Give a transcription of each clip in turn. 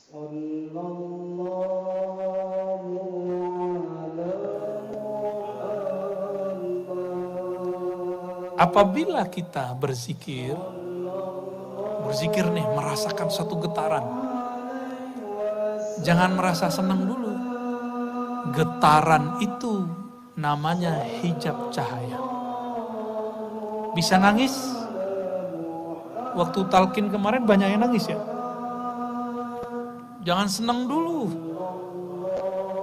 Apabila kita berzikir nih merasakan satu getaran. Jangan merasa senang dulu. Getaran itu namanya hijab cahaya. Bisa nangis? Waktu talqin kemarin banyak yang nangis ya. Jangan senang dulu.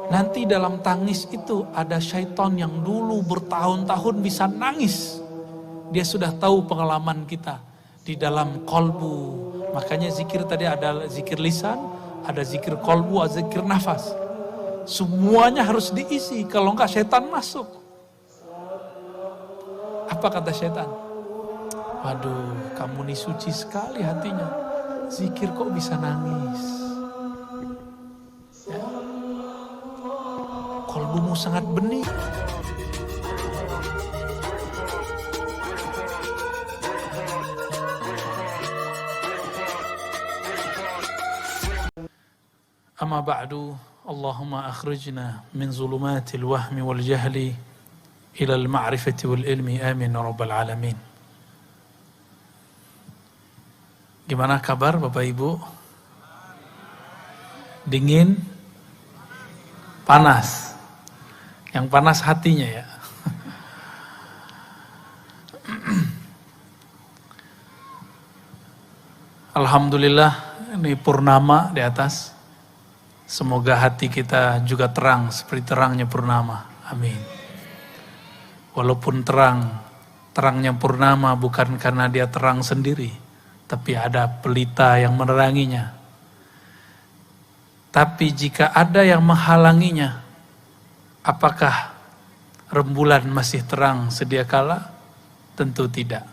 Nanti dalam tangis itu ada syaitan yang dulu bertahun-tahun bisa nangis. Dia sudah tahu pengalaman kita di dalam kolbu. Makanya zikir tadi ada zikir lisan, ada zikir kolbu, ada zikir nafas. Semuanya harus diisi, kalau enggak syaitan masuk. Apa kata syaitan? Waduh, kamu nih suci sekali hatinya. Zikir kok bisa nangis? Ya. Kolbumu sangat bening. Amma ba'du, Allahumma akhrijna min zulumatil wahmi wal jahli ila al-ma'rifati wal ilmi, amin ya rabbal alamin. Gimana kabar Bapak Ibu? Dingin? Panas? Yang panas hatinya ya. Alhamdulillah, ini purnama di atas. Semoga hati kita juga terang seperti terangnya purnama. Amin. Walaupun terangnya purnama bukan karena dia terang sendiri, tapi ada pelita yang meneranginya. Tapi jika ada yang menghalanginya, apakah rembulan masih terang sedia kala? Tentu tidak.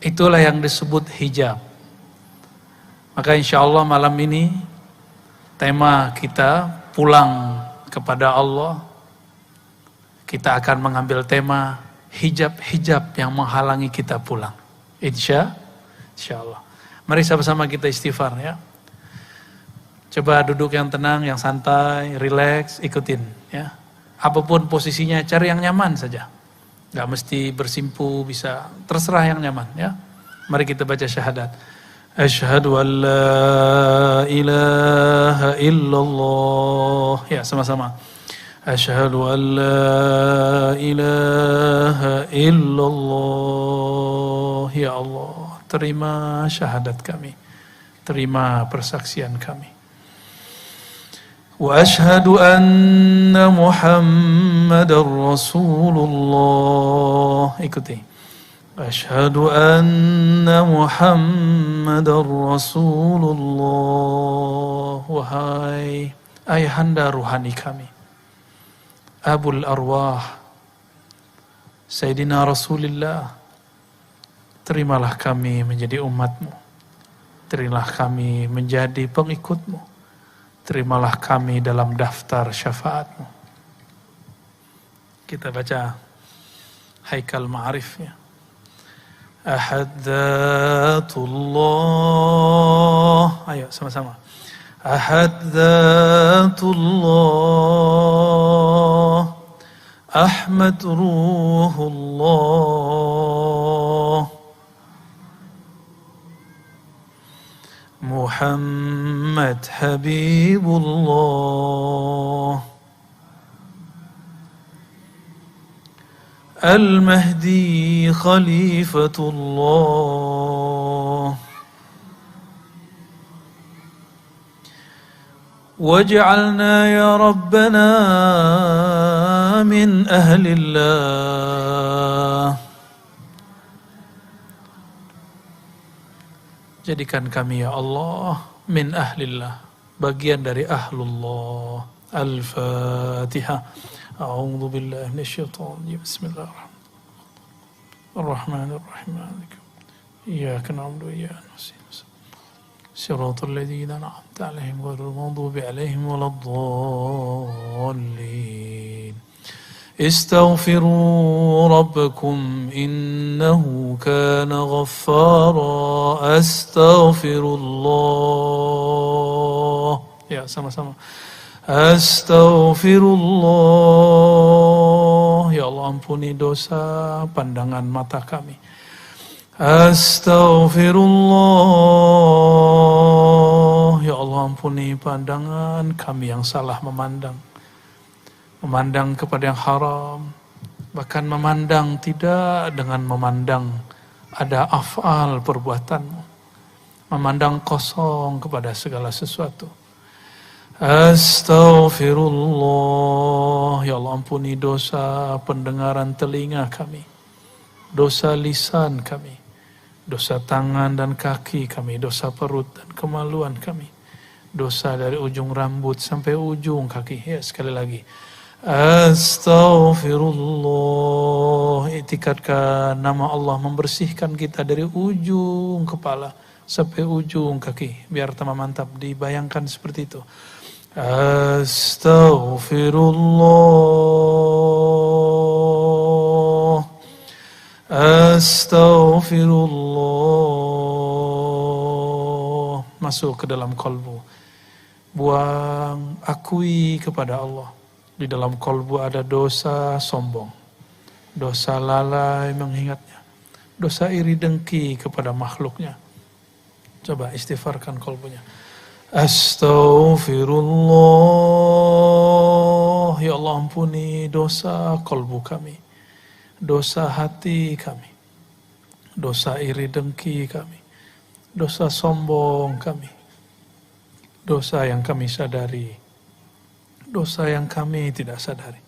Itulah yang disebut hijab. Maka insya Allah malam ini tema kita pulang kepada Allah. Kita akan mengambil tema hijab-hijab yang menghalangi kita pulang. Insya Allah. Mari sama-sama kita istighfar ya. Coba duduk yang tenang, yang santai, rileks, ikutin ya. Apapun posisinya, cari yang nyaman saja. Gak mesti bersimpu, bisa terserah yang nyaman ya. Mari kita baca syahadat. Asyhadu an la ilaha illallah. Ya, sama-sama. Asyhadu an la ilaha illallah. Ya Allah, terima syahadat kami. Terima persaksian kami. Wa asyhadu anna Muhammadar Rasulullah. Ikuti. Asyhadu anna Muhammadar Rasulullah. Wahai ayahanda ruhani kami, Abul Arwah, Sayyidina Rasulullah, terimalah kami menjadi umatmu. Terimalah kami menjadi pengikutmu. Terimalah kami dalam daftar syafaatmu. Kita baca Haikal Ma'arifnya. Ahad Dzatullah. Ayo sama-sama. Ahad Dzatullah. Ahmad Ruhullah. Muhammad Habibullah. Al-Mahdi Khalifatullah. Waj'alna ya Rabbana min ahlillah. Jadikan kami ya Allah min ahlillah, bagian dari ahlullah. Al-Fatihah. A'udzu billahi minasyaitonir rajim. Bismillahirrahmanirrahim. Ar-Rahmanir-Rahim. Iyyaka na'budu wa iyyaka nasta'in. Shiratal ladzina an'amta 'alaihim ghairil maghdubi 'alaihim waladdallin. Istaghfiru rabbakum innahu kana ghaffara. Astaghfirullah. Ya, sama-sama. Astaghfirullah. Ya Allah, ampuni dosa pandangan mata kami. Astaghfirullah. Ya Allah, ampuni pandangan kami yang salah memandang. Memandang kepada yang haram. Bahkan memandang tidak dengan memandang ada af'al perbuatanmu. Memandang kosong kepada segala sesuatu. Astaghfirullah. Ya Allah, ampuni dosa pendengaran telinga kami. Dosa lisan kami. Dosa tangan dan kaki kami. Dosa perut dan kemaluan kami. Dosa dari ujung rambut sampai ujung kaki. Ya, sekali lagi. Astaghfirullah. Itikadkan nama Allah membersihkan kita dari ujung kepala sampai ujung kaki. Biar tambah mantap. Dibayangkan seperti itu. Astaghfirullah. Astaghfirullah. Masuk ke dalam kalbu. Buang, akui kepada Allah. Di dalam kalbu ada dosa sombong. Dosa lalai mengingatnya. Dosa iri dengki kepada makhluknya. Coba istighfarkan kalbunya. Astaghfirullah. Ya Allah, ampuni dosa kalbu kami. Dosa hati kami. Dosa iri dengki kami. Dosa sombong kami. Dosa yang kami sadari. Dosa yang kami tidak sadari.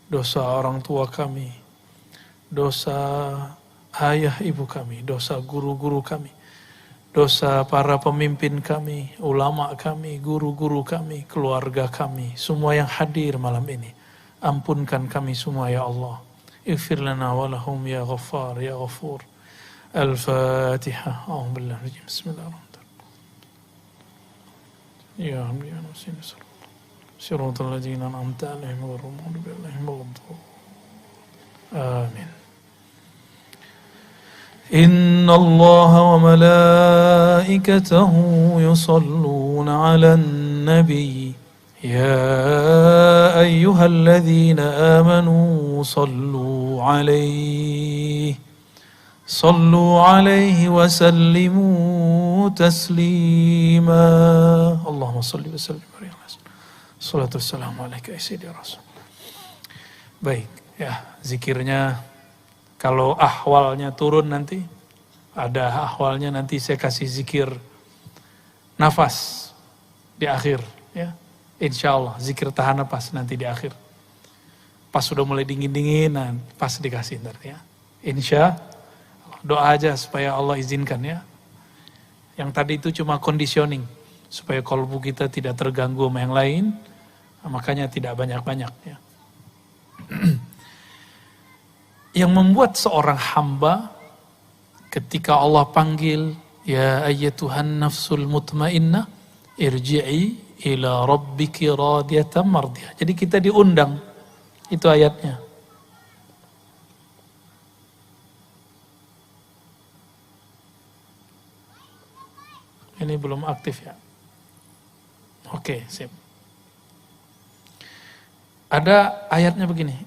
Dosa orang tua kami. Dosa ayah ibu kami. Dosa guru-guru kami. Dosa para pemimpin kami, ulama kami, guru-guru kami, keluarga kami, semua yang hadir malam ini. Ampunkan kami semua ya Allah. Ighfir lana wa lahum ya Ghaffar ya Ghafur. Al-Fatihah. A'udzubillahi Bismillahirrahmanirrahim. Ya Rabbi ya Nasin Siratal ladzina an'amta 'alaihim ghairil maghdubi 'alaihim waladdallin. Amin. إن الله وملائكته يصلون على النبي يا أيها الذين آمنوا صلوا عليه وسلموا تسليما اللهم صل وسلم على الصلاة والسلام عليك يا سيدي رسول. Baik, ya zikirnya. Kalau ahwalnya turun nanti, ada ahwalnya nanti saya kasih zikir nafas di akhir. Ya. Insya Allah, zikir tahan nafas nanti di akhir. Pas sudah mulai dingin-dinginan, pas dikasih nanti ya. Insya Allah, doa aja supaya Allah izinkan ya. Yang tadi itu cuma conditioning, supaya kalbu kita tidak terganggu sama yang lain, makanya tidak banyak-banyak ya. Yang membuat seorang hamba ketika Allah panggil, ya ayyatuhan nafsul mutmainnah, irji'i ila rabbiki radiyatan mardiyah. Jadi kita diundang, itu ayatnya. Ini belum aktif ya. Oke, sip. Ada ayatnya begini,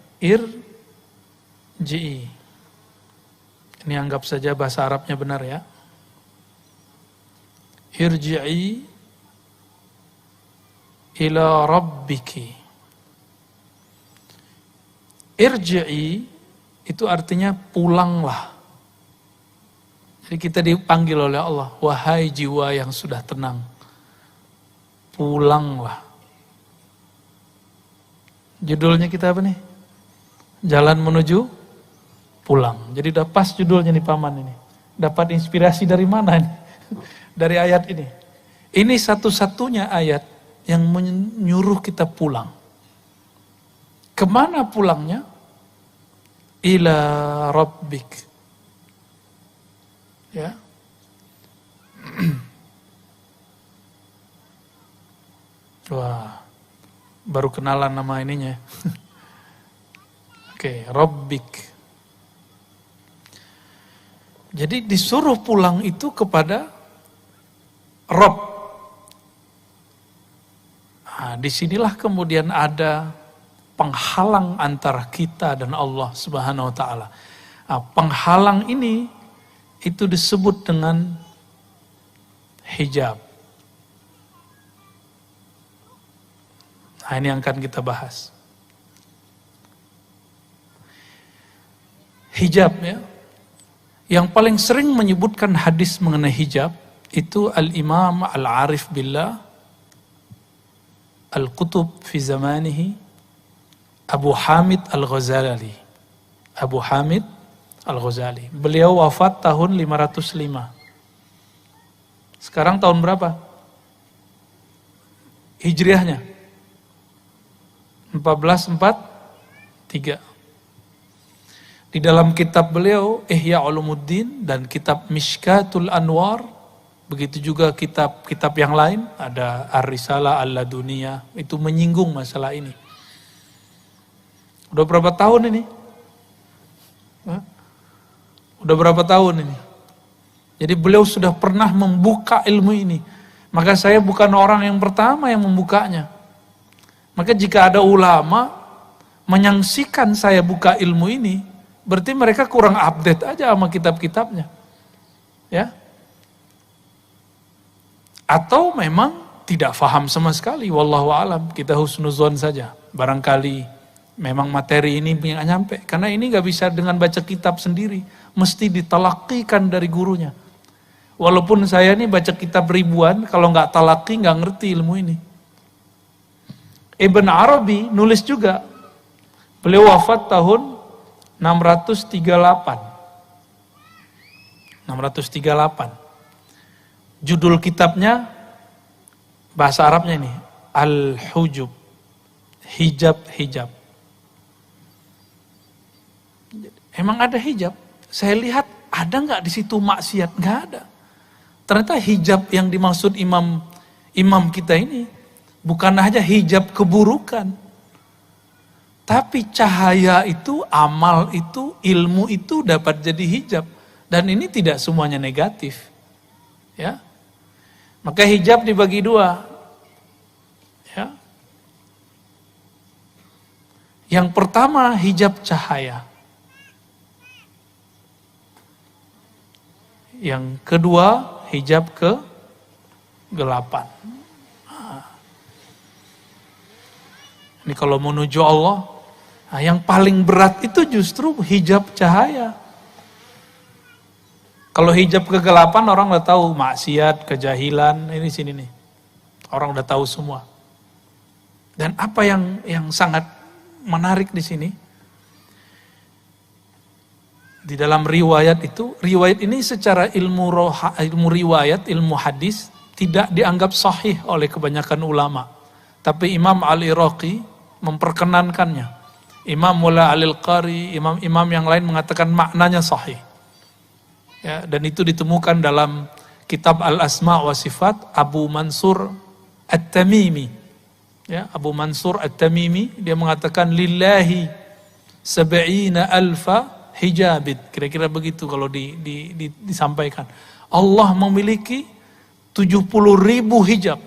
Irji'i. Ini anggap saja bahasa Arabnya benar ya. Irji'i ila rabbiki. Irji'i itu artinya pulanglah. Jadi kita dipanggil oleh Allah, wahai jiwa yang sudah tenang, pulanglah. Judulnya kita apa nih? Jalan menuju pulang. Jadi udah pas judulnya nih paman ini. Dapat inspirasi dari mana nih? Dari ayat ini. Ini satu-satunya ayat yang menyuruh kita pulang. Kemana pulangnya? Ila rabbik. Ya. Wah, baru kenalan nama ininya. Oke, rabbik. Jadi disuruh pulang itu kepada Rabb. Nah, disinilah kemudian ada penghalang antara kita dan Allah Subhanahu wa Ta'ala. Nah, penghalang ini itu disebut dengan hijab. Nah, ini yang akan kita bahas. Hijab, ya. Yang paling sering menyebutkan hadis mengenai hijab itu Al-Imam Al-Arif Billah Al-Qutub fi zamanihi Abu Hamid Al-Ghazali. Abu Hamid Al-Ghazali. Beliau wafat tahun 505. Sekarang tahun berapa? Hijriahnya 1443. Di dalam kitab beliau Ihya Ulumuddin dan kitab Mishkatul Anwar, begitu juga kitab-kitab yang lain, ada Ar-Risalah Al-Laduniyah, itu menyinggung masalah ini. Udah berapa tahun ini? Udah berapa tahun ini? Jadi beliau sudah pernah membuka ilmu ini. Maka saya bukan orang yang pertama yang membukanya. Maka jika ada ulama menyaksikan saya buka ilmu ini, berarti mereka kurang update aja sama kitab-kitabnya. Ya. Atau memang tidak faham sama sekali, wallahu alam, kita husnuzon saja. Barangkali memang materi ini nggak nyampe, karena ini nggak bisa dengan baca kitab sendiri, mesti ditalakikan dari gurunya. Walaupun saya ini baca kitab ribuan, kalau nggak talaki nggak ngerti ilmu ini. Ibn Arabi nulis juga, beliau wafat tahun 638. Judul kitabnya bahasa Arabnya ini Al-Hujub, hijab. Emang ada hijab? Saya lihat ada nggak di situ maksiat? Nggak ada. Ternyata hijab yang dimaksud imam kita ini bukan hanya hijab keburukan, tapi cahaya itu, amal itu, ilmu itu dapat jadi hijab. Dan ini tidak semuanya negatif. Ya. Maka hijab dibagi dua. Ya. Yang pertama hijab cahaya. Yang kedua hijab kegelapan. Ini kalau menuju Allah, nah yang paling berat itu justru hijab cahaya. Kalau hijab kegelapan orang udah tahu maksiat, kejahilan, ini sini nih. Orang udah tahu semua. Dan apa yang sangat menarik di sini, di dalam riwayat itu, riwayat ini secara ilmu riwayat, ilmu hadis tidak dianggap sahih oleh kebanyakan ulama. Tapi Imam Al-Iraqi memperkenankannya. Imam Mula Al-Qari, imam-imam yang lain mengatakan maknanya sahih. Ya, dan itu ditemukan dalam kitab Al-Asma wa Sifat Abu Mansur At-Tamimi. Ya, Abu Mansur At-Tamimi dia mengatakan lillahi sab'ina alfa hijabid. Kira-kira begitu kalau disampaikan. Allah memiliki 70.000 hijab.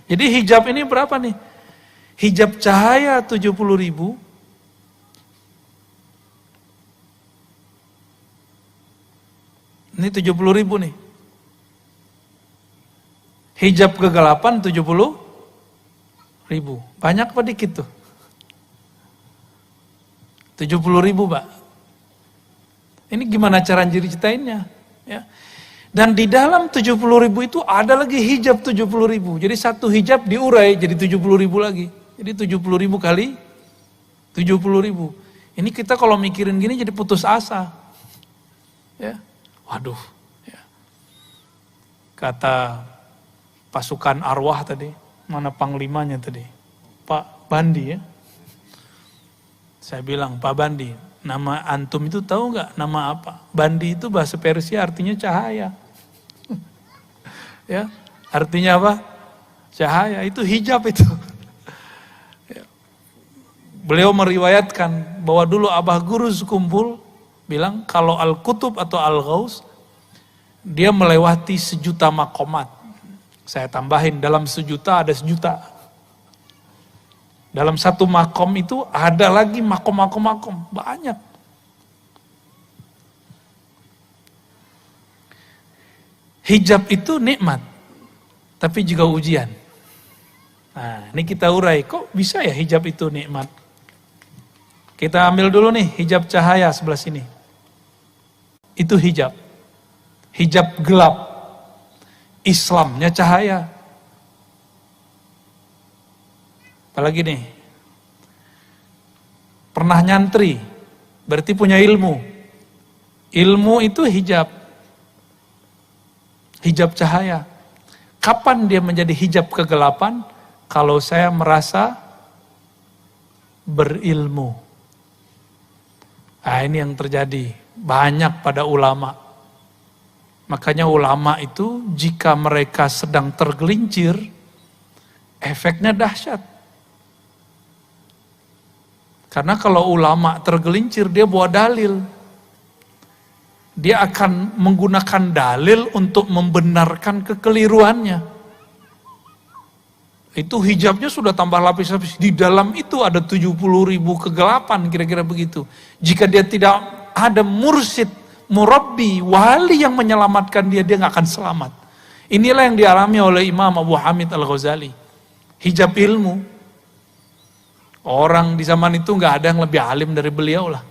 Jadi hijab ini berapa nih? Hijab cahaya 70.000. Ini 70.000 nih. Hijab kegelapan 70.000. Banyak apa dikit tuh? 70.000, Pak. Ini gimana cara ceritainnya? Ya. Dan di dalam 70.000 itu ada lagi hijab 70.000. Jadi satu hijab diurai jadi 70.000 lagi. Jadi 70.000 kali 70.000. Ini kita kalau mikirin gini jadi putus asa. Ya. Waduh. Ya. Kata pasukan arwah tadi, mana panglimanya tadi? Pak Bandi ya. Saya bilang, Pak Bandi, nama antum itu tahu nggak nama apa? Bandi itu bahasa Persia artinya cahaya. Ya, artinya apa? Cahaya, itu hijab itu. Ya. Beliau meriwayatkan bahwa dulu Abah Guru Kumpul bilang kalau Al-Qutub atau Al-Ghaus dia melewati 1.000.000 makomat. Saya tambahin dalam 1.000.000 ada 1.000.000. Dalam satu makom itu ada lagi makom, banyak. Hijab itu nikmat, tapi juga ujian. Nah, ini kita urai, kok bisa ya hijab itu nikmat? Kita ambil dulu nih hijab cahaya sebelah sini. Itu hijab. Hijab gelap. Islamnya cahaya. Apalagi nih, pernah nyantri, berarti punya ilmu. Ilmu itu hijab. Hijab cahaya. Kapan dia menjadi hijab kegelapan? Kalau saya merasa berilmu. Nah, ini yang terjadi banyak pada ulama. Makanya ulama itu jika mereka sedang tergelincir, efeknya dahsyat. Karena kalau ulama tergelincir, dia bawa dalil. Dia akan menggunakan dalil untuk membenarkan kekeliruannya. Itu hijabnya sudah tambah lapis-lapis. Di dalam itu ada 70.000 kegelapan, kira-kira begitu. Jika dia tidak ada mursyid, murabbi, wali yang menyelamatkan dia nggak akan selamat. Inilah yang dialami oleh Imam Abu Hamid Al-Ghazali. Hijab ilmu. Orang di zaman itu nggak ada yang lebih alim dari beliau lah.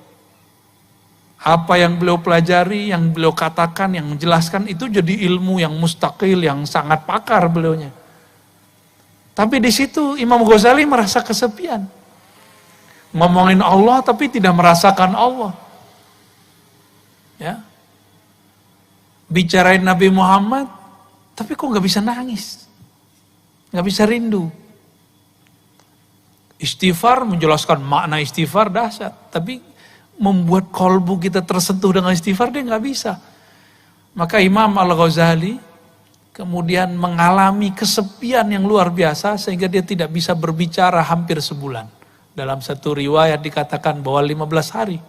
Apa yang beliau pelajari, yang beliau katakan, yang menjelaskan itu jadi ilmu yang mustaqil, yang sangat pakar beliaunya. Tapi di situ Imam Ghazali merasa kesepian. Ngomongin Allah tapi tidak merasakan Allah. Ya. Bicarain Nabi Muhammad, tapi kok nggak bisa nangis, nggak bisa rindu. Istighfar, menjelaskan makna istighfar dahsyat, tapi membuat kolbu kita tersentuh dengan istighfar dia nggak bisa. Maka Imam Al-Ghazali kemudian mengalami kesepian yang luar biasa sehingga dia tidak bisa berbicara hampir sebulan. Dalam satu riwayat dikatakan bahwa 15 hari.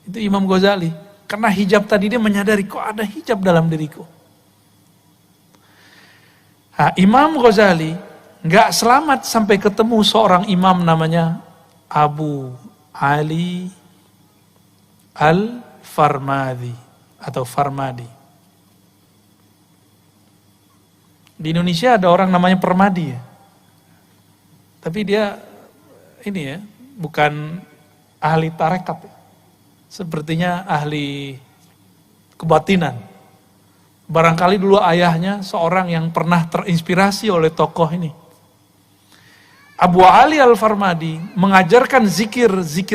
Itu Imam Ghazali. Karena hijab tadi dia menyadari kok ada hijab dalam diriku. Nah, Imam Ghazali nggak selamat sampai ketemu seorang imam namanya Abu Ali Al-Farmadi atau Farmadi. Di Indonesia ada orang namanya Permadi ya. Tapi dia ini ya, bukan ahli tarekat ya. Sepertinya ahli kebatinan. Barangkali dulu ayahnya seorang yang pernah terinspirasi oleh tokoh ini. Abu Ali Al-Farmadi mengajarkan zikir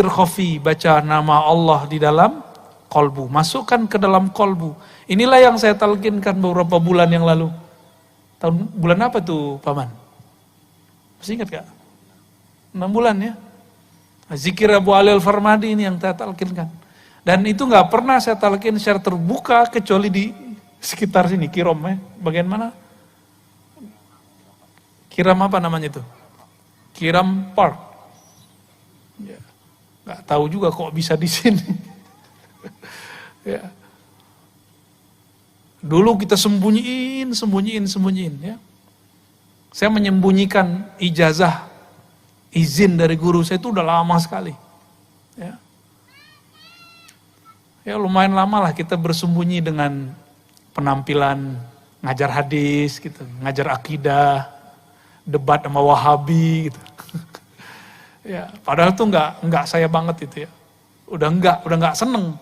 khafi, baca nama Allah di dalam kolbu, masukkan ke dalam kolbu. Inilah yang saya talqinkan beberapa bulan yang lalu. Bulan apa tuh Paman? Masih ingat gak? 6 bulan ya. Zikir Abu Ali Al-Farmadi ini yang saya talqinkan. Dan itu gak pernah saya talqin secara terbuka kecuali di sekitar sini, Kirom ya. Bagian mana? Kiram apa namanya itu? Kiram Park. Ya. Gak tahu juga kok bisa di sini. Ya. Dulu kita sembunyiin ya. Saya menyembunyikan ijazah, izin dari guru saya itu udah lama sekali. Ya. Ya lumayan lama lah kita bersembunyi dengan penampilan ngajar hadis gitu, ngajar akidah, debat sama Wahabi gitu. Ya, padahal tuh enggak saya banget itu ya. Udah enggak seneng.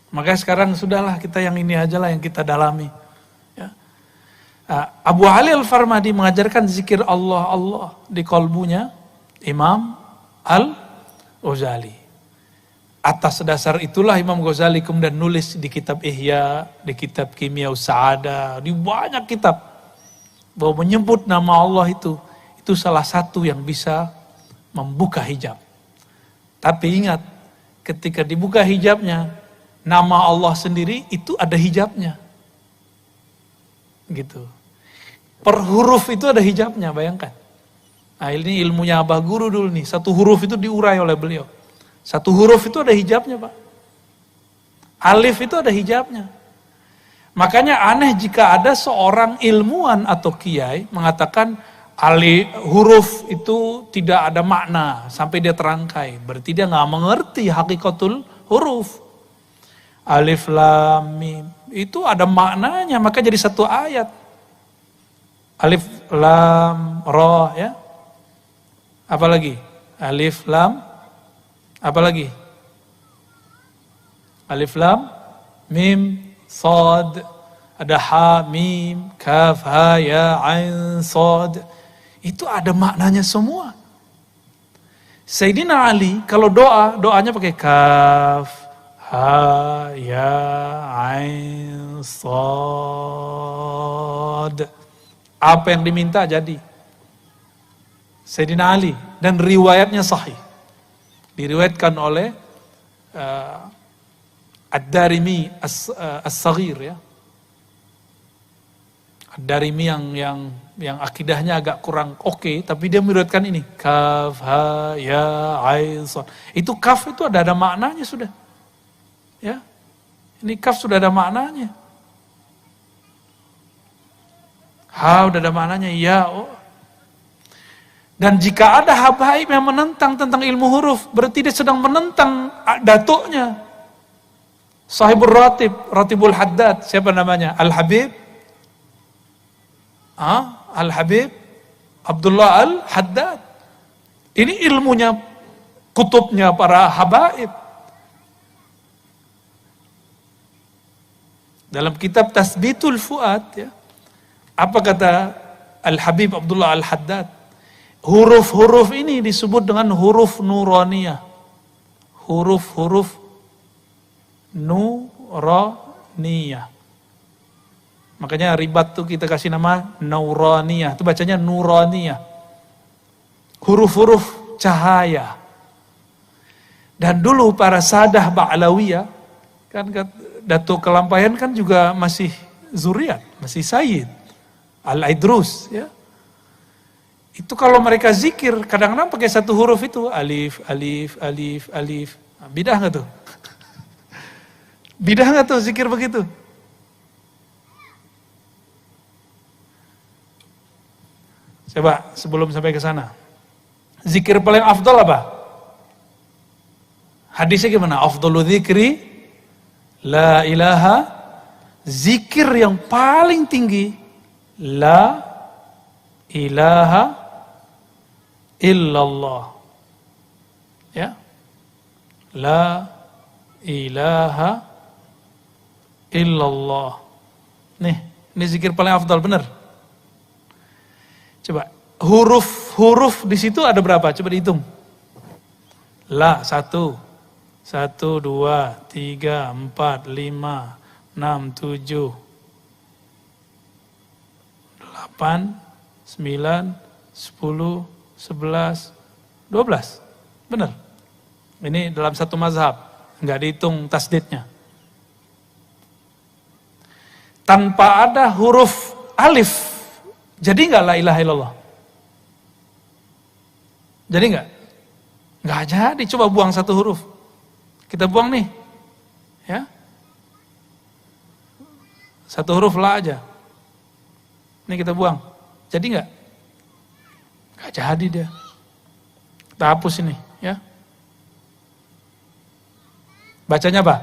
Makanya sekarang sudahlah kita yang ini aja lah yang kita dalami. Ya. Abu Ali Al-Farmadi mengajarkan zikir Allah di kolbunya Imam Al-Ghazali. Atas dasar itulah Imam Ghazali kemudian nulis di kitab Ihya, di kitab Kimia Sa'ada, di banyak kitab bahwa menyebut nama Allah itu salah satu yang bisa membuka hijab. Tapi ingat, ketika dibuka hijabnya, nama Allah sendiri itu ada hijabnya. Gitu. Per huruf itu ada hijabnya, bayangkan. Nah ini ilmunya Abah Guru dulu nih, satu huruf itu diurai oleh beliau. Satu huruf itu ada hijabnya Pak. Alif itu ada hijabnya. Makanya aneh jika ada seorang ilmuwan atau kiai mengatakan huruf itu tidak ada makna sampai dia terangkai. Berarti dia nggak mengerti hakikatul huruf. Alif lam mim itu ada maknanya, maka jadi satu ayat. Alif lam ra ya. Apa lagi? Alif lam apa lagi? Alif lam mim sad, ada ha mim kaf ha ya ain sad. Itu ada maknanya semua. Sayyidina Ali kalau doanya pakai kaf, ha, ya, ain, sad. Apa yang diminta jadi. Sayyidina Ali. Dan riwayatnya sahih. Diriwayatkan oleh Ad-Darimi As-Saghir ya. Ad-Darimi yang akidahnya agak kurang oke, tapi dia meriwayatkan ini. Kaf, ha, ya, ain, sad. Itu kaf itu ada maknanya sudah. Ya. Ini kaf sudah ada maknanya. Ha udah ada maknanya, ya. Oh. Dan jika ada habaib yang menentang tentang ilmu huruf, berarti dia sedang menentang datuknya. Sahibul Ratibul Haddad, siapa namanya? Al-Habib? Al-Habib Abdullah Al-Haddad. Ini ilmunya, kutubnya para habaib. Dalam kitab Tasbitul Fuad ya, apa kata Al-Habib Abdullah Al-Haddad? Huruf-huruf ini disebut dengan huruf nuraniyah. Huruf-huruf nuraniyah. Makanya ribat tuh kita kasih nama Nuraniyah. Itu bacanya Nuraniyah. Huruf-huruf cahaya. Dan dulu para sadah Ba'lawiyah, kan Datuk Kelampayan kan juga masih zuriat, masih Sayyid. Al-Idrus ya. Itu kalau mereka zikir, kadang-kadang pakai satu huruf itu. Alif, alif, alif, alif. Bidah gak tuh? Bidah gak tuh zikir begitu? Coba sebelum sampai ke sana. Zikir paling afdal apa? Hadisnya gimana? Afdalu zikri la ilaha. Zikir yang paling tinggi la ilaha illallah. Ya. La ilaha illallah. Nih, ini zikir paling afdal, benar. Coba, huruf di situ ada berapa? Coba dihitung. La, 1, 1, 2, 3, 4, 5, 6, 7, 8, 9, 10, 11, 12. Benar. Ini dalam satu mazhab. Enggak dihitung tasdidnya. Tanpa ada huruf alif, jadi enggak la ilaha illallah? Jadi enggak? Enggak jadi, coba buang satu huruf. Kita buang nih. Ya. Satu huruf la aja. Ini kita buang. Jadi enggak? Enggak jadi dia. Kita hapus ini, ya. Bacanya apa?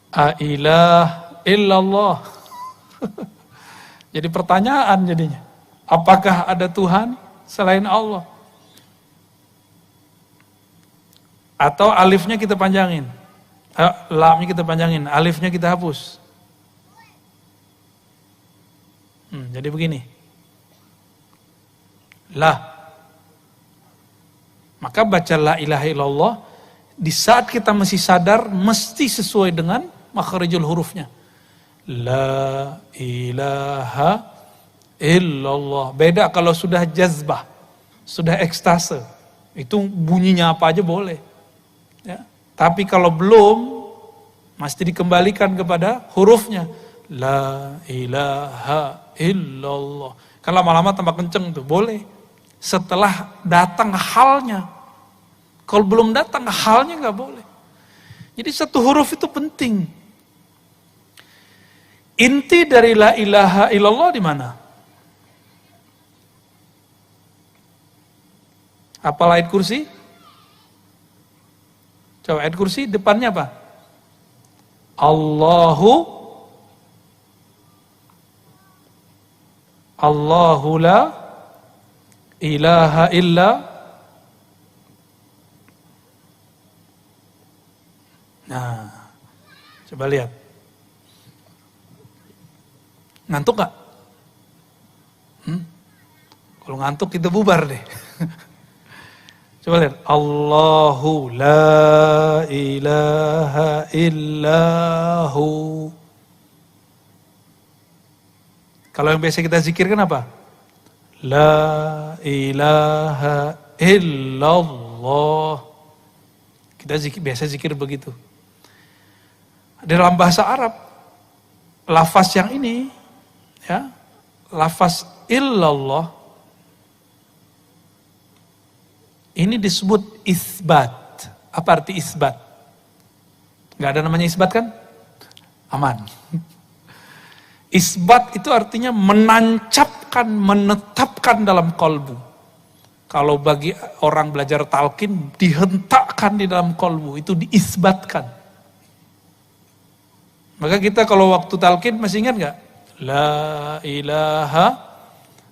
A-ilah illallah. Jadi pertanyaan jadinya. Apakah ada Tuhan selain Allah? Atau alifnya kita panjangin. Lamnya kita panjangin, alifnya kita hapus. Jadi begini. La. Maka baca la ilaha illallah di saat kita masih sadar mesti sesuai dengan makharijul hurufnya. La ilaha illallah. Beda kalau sudah jazbah, sudah ekstase. Itu bunyinya apa aja boleh. Ya. Tapi kalau belum, mesti dikembalikan kepada hurufnya. La ilaha illallah. Kan lama-lama tambah kenceng tuh, boleh. Setelah datang halnya. Kalau belum datang halnya nggak boleh. Jadi satu huruf itu penting. Inti dari la ilaha illallah di mana? Apa ayat kursi? Coba ayat kursi depannya apa? Allahu la ilaha illa. Nah, coba lihat. Ngantuk gak? Kalau ngantuk kita bubar deh. Coba lihat. Allahu la ilaha illahu. Kalau yang biasa kita zikirkan apa? La ilaha illallah. Kita biasa zikir begitu. Dalam bahasa Arab, lafaz yang ini, ya, lafaz illallah, ini disebut isbat. Apa arti isbat? Gak ada namanya isbat kan? Aman. Isbat itu artinya menancapkan, menetapkan dalam kolbu. Kalau bagi orang belajar talqin, dihentakkan di dalam kolbu, itu diisbatkan. Maka kita kalau waktu talqin masih ingat gak? La ilaha.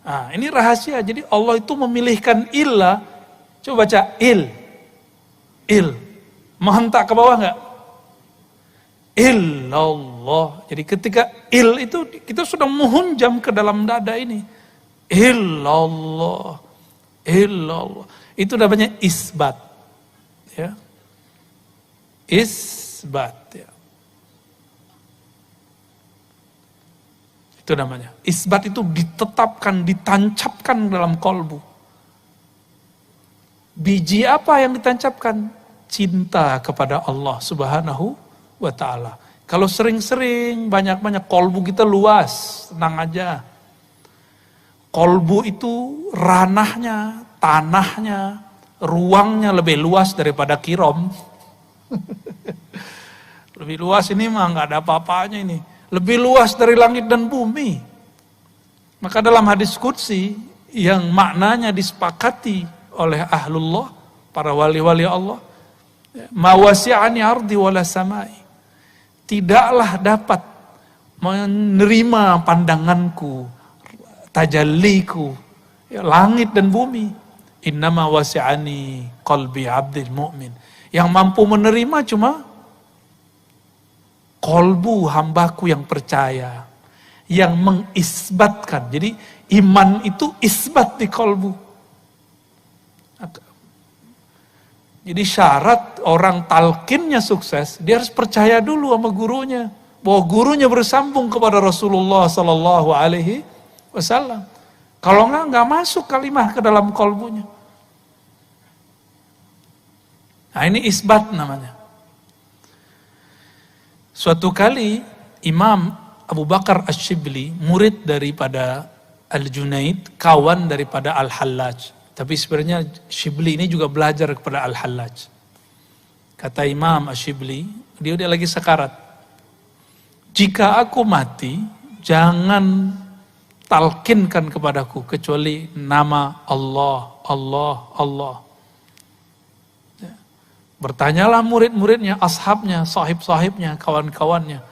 Nah, ini rahasia. Jadi Allah itu memilihkan ilah. Coba baca il. Menghentak ke bawah gak? Illallah. Jadi ketika il itu kita sudah menghunjam ke dalam dada ini. Illallah. Itu namanya isbat. Ya. Isbat. Ya. Itu namanya. Isbat itu ditetapkan, ditancapkan dalam kolbu. Biji apa yang ditancapkan? Cinta kepada Allah Subhanahu wa ta'ala. Kalau sering-sering, banyak-banyak, kolbu kita luas, tenang aja. Kolbu itu ranahnya, tanahnya, ruangnya lebih luas daripada Kirom. Lebih luas ini mah nggak ada apa-apanya ini. Lebih luas dari langit dan bumi. Maka dalam hadis qudsi yang maknanya disepakati oleh ahlullah, para wali-wali Allah, ma wasi'ani ardi wala samai. Tidaklah dapat menerima pandanganku, tajalliku, ya, langit dan bumi. Innama wasi'ani qalbi abdil mu'min. Yang mampu menerima cuma kolbu hambaku yang percaya, yang mengisbatkan. Jadi iman itu isbat di kolbu. Jadi syarat orang talqinnya sukses, dia harus percaya dulu sama gurunya, bahwa gurunya bersambung kepada Rasulullah Sallallahu Alaihi Wasallam. Kalau nggak masuk kalimah ke dalam kolbunya. Nah ini isbat namanya. Suatu kali Imam Abu Bakar Asy-Syibli, murid daripada Al-Junaid, kawan daripada Al-Hallaj. Tapi sebenarnya Syibli ini juga belajar kepada Al-Hallaj. Kata Imam Asy-Syibli, dia lagi sekarat. Jika aku mati, jangan talqinkan kepadaku kecuali nama Allah, Allah, Allah. Ya. Bertanyalah murid-muridnya, ashabnya, sahib-sahibnya, kawan-kawannya.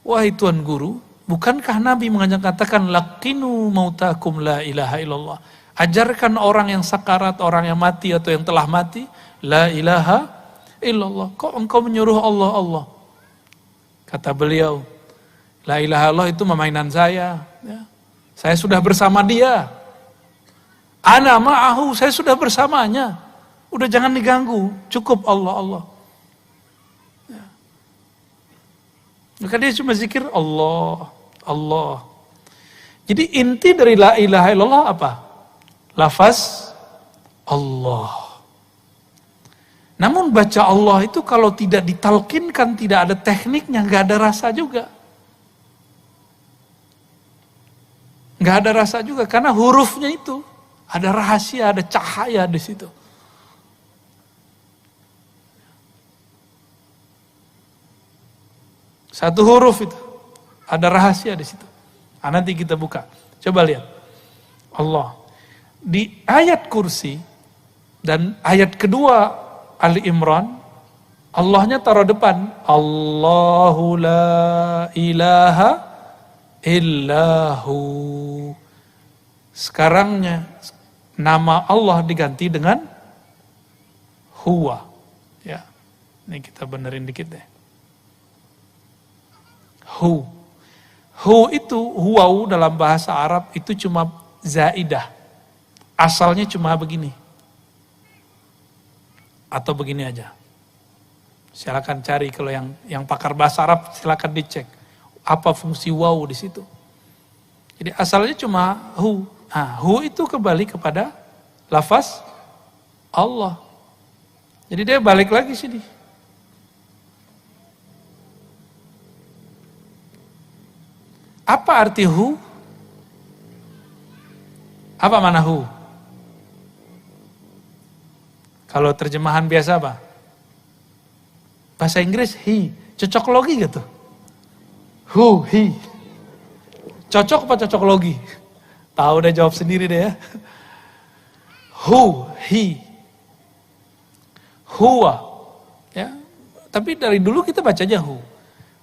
Wahai Tuan Guru, bukankah Nabi mengatakan laqinu mautakum la ilaha illallah? Ajarkan orang yang sakarat, orang yang mati atau yang telah mati, la ilaha illallah. Kok engkau menyuruh Allah, Allah? Kata beliau, la ilaha illallah itu mainan saya. Ya. Saya sudah bersama dia. Ana ma'ahu, saya sudah bersamanya. Udah jangan diganggu, cukup Allah, Allah. Ya. Maka dia cuma zikir Allah, Allah. Jadi inti dari la ilaha illallah apa? Lafaz Allah. Namun baca Allah itu kalau tidak ditalkinkan, tidak ada tekniknya, nggak ada rasa juga. Nggak ada rasa juga, karena hurufnya itu ada rahasia, ada cahaya di situ. Satu huruf itu ada rahasia di situ. Nah, nanti kita buka. Coba lihat. Allah. Di ayat kursi, Dan ayat kedua Ali Imran, Allahnya taruh depan. Allahu la ilaha illahu. Sekarangnya nama Allah diganti dengan huwa. Ya, ini kita benerin dikit deh. Hu. Hu itu, huwau dalam bahasa Arab itu cuma zaidah. Asalnya cuma begini. Atau begini aja. Silakan cari kalau yang pakar bahasa Arab silakan dicek apa fungsi waw di situ. Jadi asalnya cuma hu. Nah, hu itu kembali kepada lafaz Allah. Jadi dia balik lagi sini. Apa arti hu? Apa mana hu? Kalau terjemahan biasa apa? Bahasa Inggris he. Cocok logi gitu. Who, he. Cocok apa cocok logi? Tahu udah jawab sendiri deh ya. Who, he. Huwa. Ya. Tapi dari dulu kita bacanya who.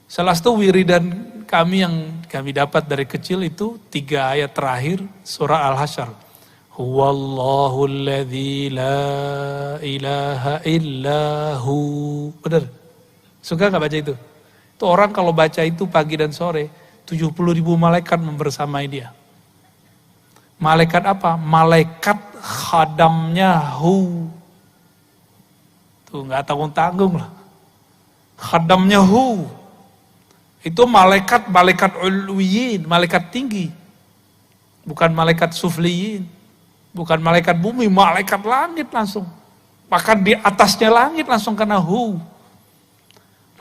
Salah satu wiridan kami yang kami dapat dari kecil itu 3 ayat terakhir surah Al-Hasyr. Huwallahu alladzi la ilaha illahu. Benar? Suka gak baca itu? Itu orang kalau baca itu pagi dan sore, 70.000 malaikat membersamai dia. Malaikat apa? Malaikat khadamnya hu. Tuh gak tanggung-tanggung lah. Khadamnya hu. Itu malaikat ulwiyin, malaikat tinggi. Bukan malaikat sufliyin. Bukan malaikat bumi, malaikat langit langsung. Bahkan di atasnya langit langsung kena hu.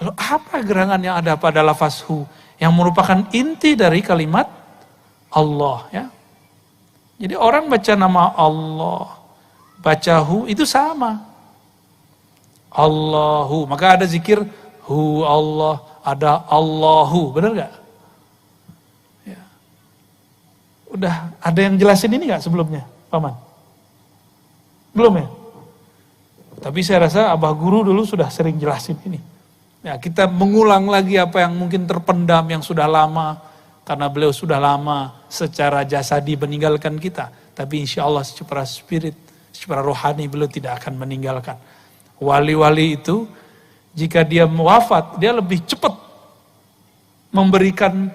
Lalu apa gerangan yang ada pada lafaz hu? Yang merupakan inti dari kalimat Allah. Ya. Jadi orang baca nama Allah, baca hu itu sama. Allahu, maka ada zikir hu Allah, ada Allahu, benar gak? Ya. Udah ada yang jelasin ini gak sebelumnya? Paman? Belum ya? Tapi saya rasa Abah Guru dulu sudah sering jelasin ini. Ya, kita mengulang lagi apa yang mungkin terpendam yang sudah lama. Karena beliau sudah lama secara jasadi meninggalkan kita. Tapi insya Allah secara spirit, secara rohani beliau tidak akan meninggalkan. Wali-wali itu jika dia wafat, dia lebih cepat memberikan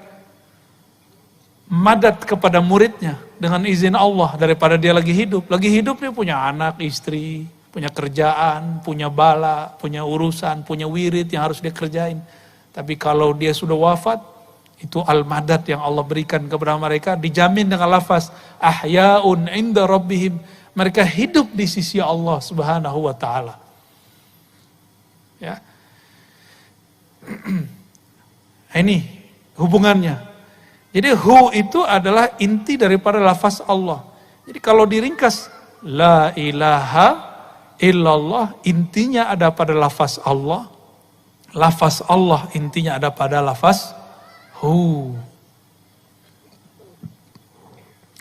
madat kepada muridnya dengan izin Allah daripada dia lagi hidup. Lagi hidup dia punya anak, istri, punya kerjaan, punya bala, punya urusan, punya wirid yang harus dia kerjain. Tapi kalau dia sudah wafat, itu al-madat yang Allah berikan kepada mereka dijamin dengan lafaz ahyaun inda rabbihim. Mereka hidup di sisi Allah Subhanahu wa taala. Ya. Ini hubungannya. Jadi hu itu adalah inti daripada lafaz Allah. Jadi kalau diringkas la ilaha illallah intinya ada pada lafaz Allah. Lafaz Allah intinya ada pada lafaz hu.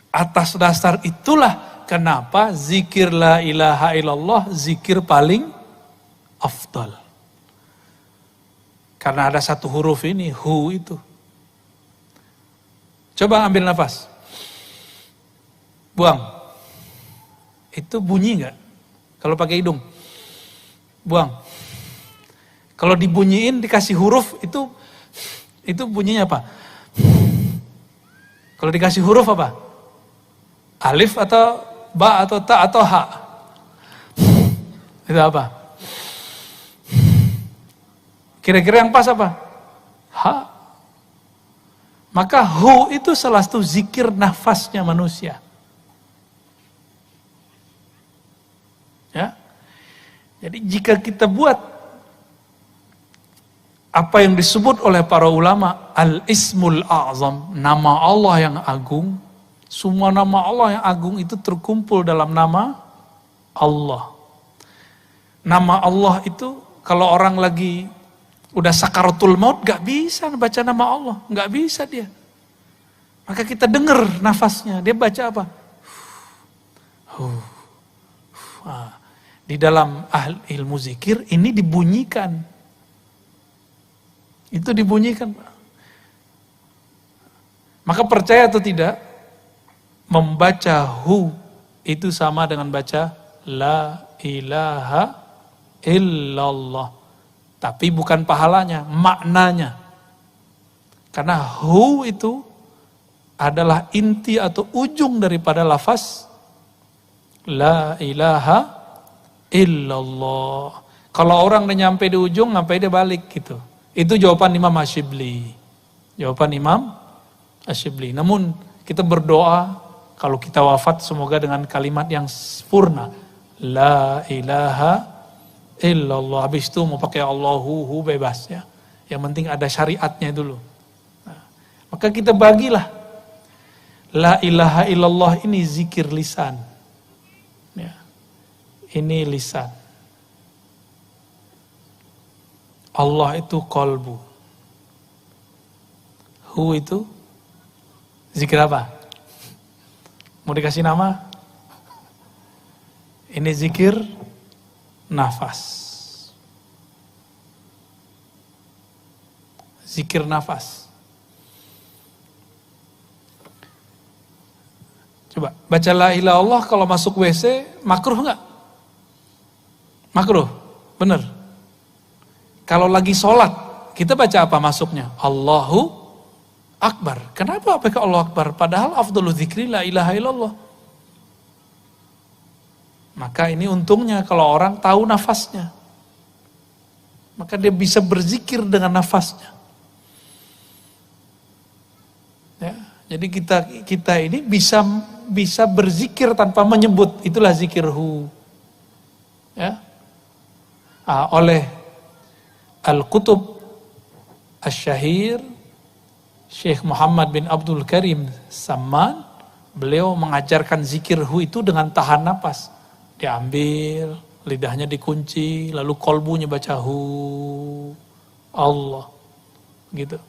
Atas dasar itulah kenapa zikir la ilaha illallah zikir paling afdal. Karena ada satu huruf ini hu itu. Coba ambil nafas. Buang. Itu bunyi enggak? Kalau pakai hidung. Buang. Kalau dibunyiin dikasih huruf itu bunyinya apa? Kalau dikasih huruf apa? Alif atau ba atau ta atau ha? Itu apa? Kira-kira yang pas apa? Ha. Maka hu itu salah satu zikir nafasnya manusia. Ya. Jadi jika kita buat apa yang disebut oleh para ulama al-ismul a'zam, nama Allah yang agung, semua nama Allah yang agung itu terkumpul dalam nama Allah. Nama Allah itu kalau orang lagi udah sakaratul maut gak bisa baca nama Allah, gak bisa dia. Maka kita dengar nafasnya, dia baca apa? Di dalam ilmu zikir ini dibunyikan. Itu dibunyikan. Maka percaya atau tidak, membaca hu itu sama dengan baca la ilaha illallah. Tapi bukan pahalanya, maknanya. Karena hu itu adalah inti atau ujung daripada lafaz la ilaha illallah. Kalau orang udah nyampe di ujung, ngapain dia balik gitu. Itu jawaban Imam Asyibli. Jawaban Imam Asyibli. Namun kita berdoa kalau kita wafat semoga dengan kalimat yang sempurna. La ilaha illallah. Habis itu mau pakai Allahu bebas ya. Yang penting ada syariatnya dulu. Nah, maka kita bagilah. La ilaha illallah ini zikir lisan. Ya. Ini lisan. Allah itu qalbu. Hu itu zikir apa? Mau dikasih nama? Ini zikir nafas. Zikir nafas. Coba baca la ilaha illallah kalau masuk WC makruh enggak? Makruh, bener. Kalau lagi sholat kita baca apa masuknya? Allahu Akbar. Kenapa pakai Allah Akbar? Padahal afdhalu dzikri la ilaha illallah. Maka ini untungnya kalau orang tahu nafasnya. Maka dia bisa berzikir dengan nafasnya. Ya, jadi kita ini bisa berzikir tanpa menyebut. Itulah zikir hu. Ya. Oleh Al-Qutub Asy-Syahir Syekh Muhammad bin Abdul Karim Samman, beliau mengajarkan zikir hu itu dengan tahan napas. Diambil, lidahnya dikunci, lalu kolbunya baca hu Allah. Gitu.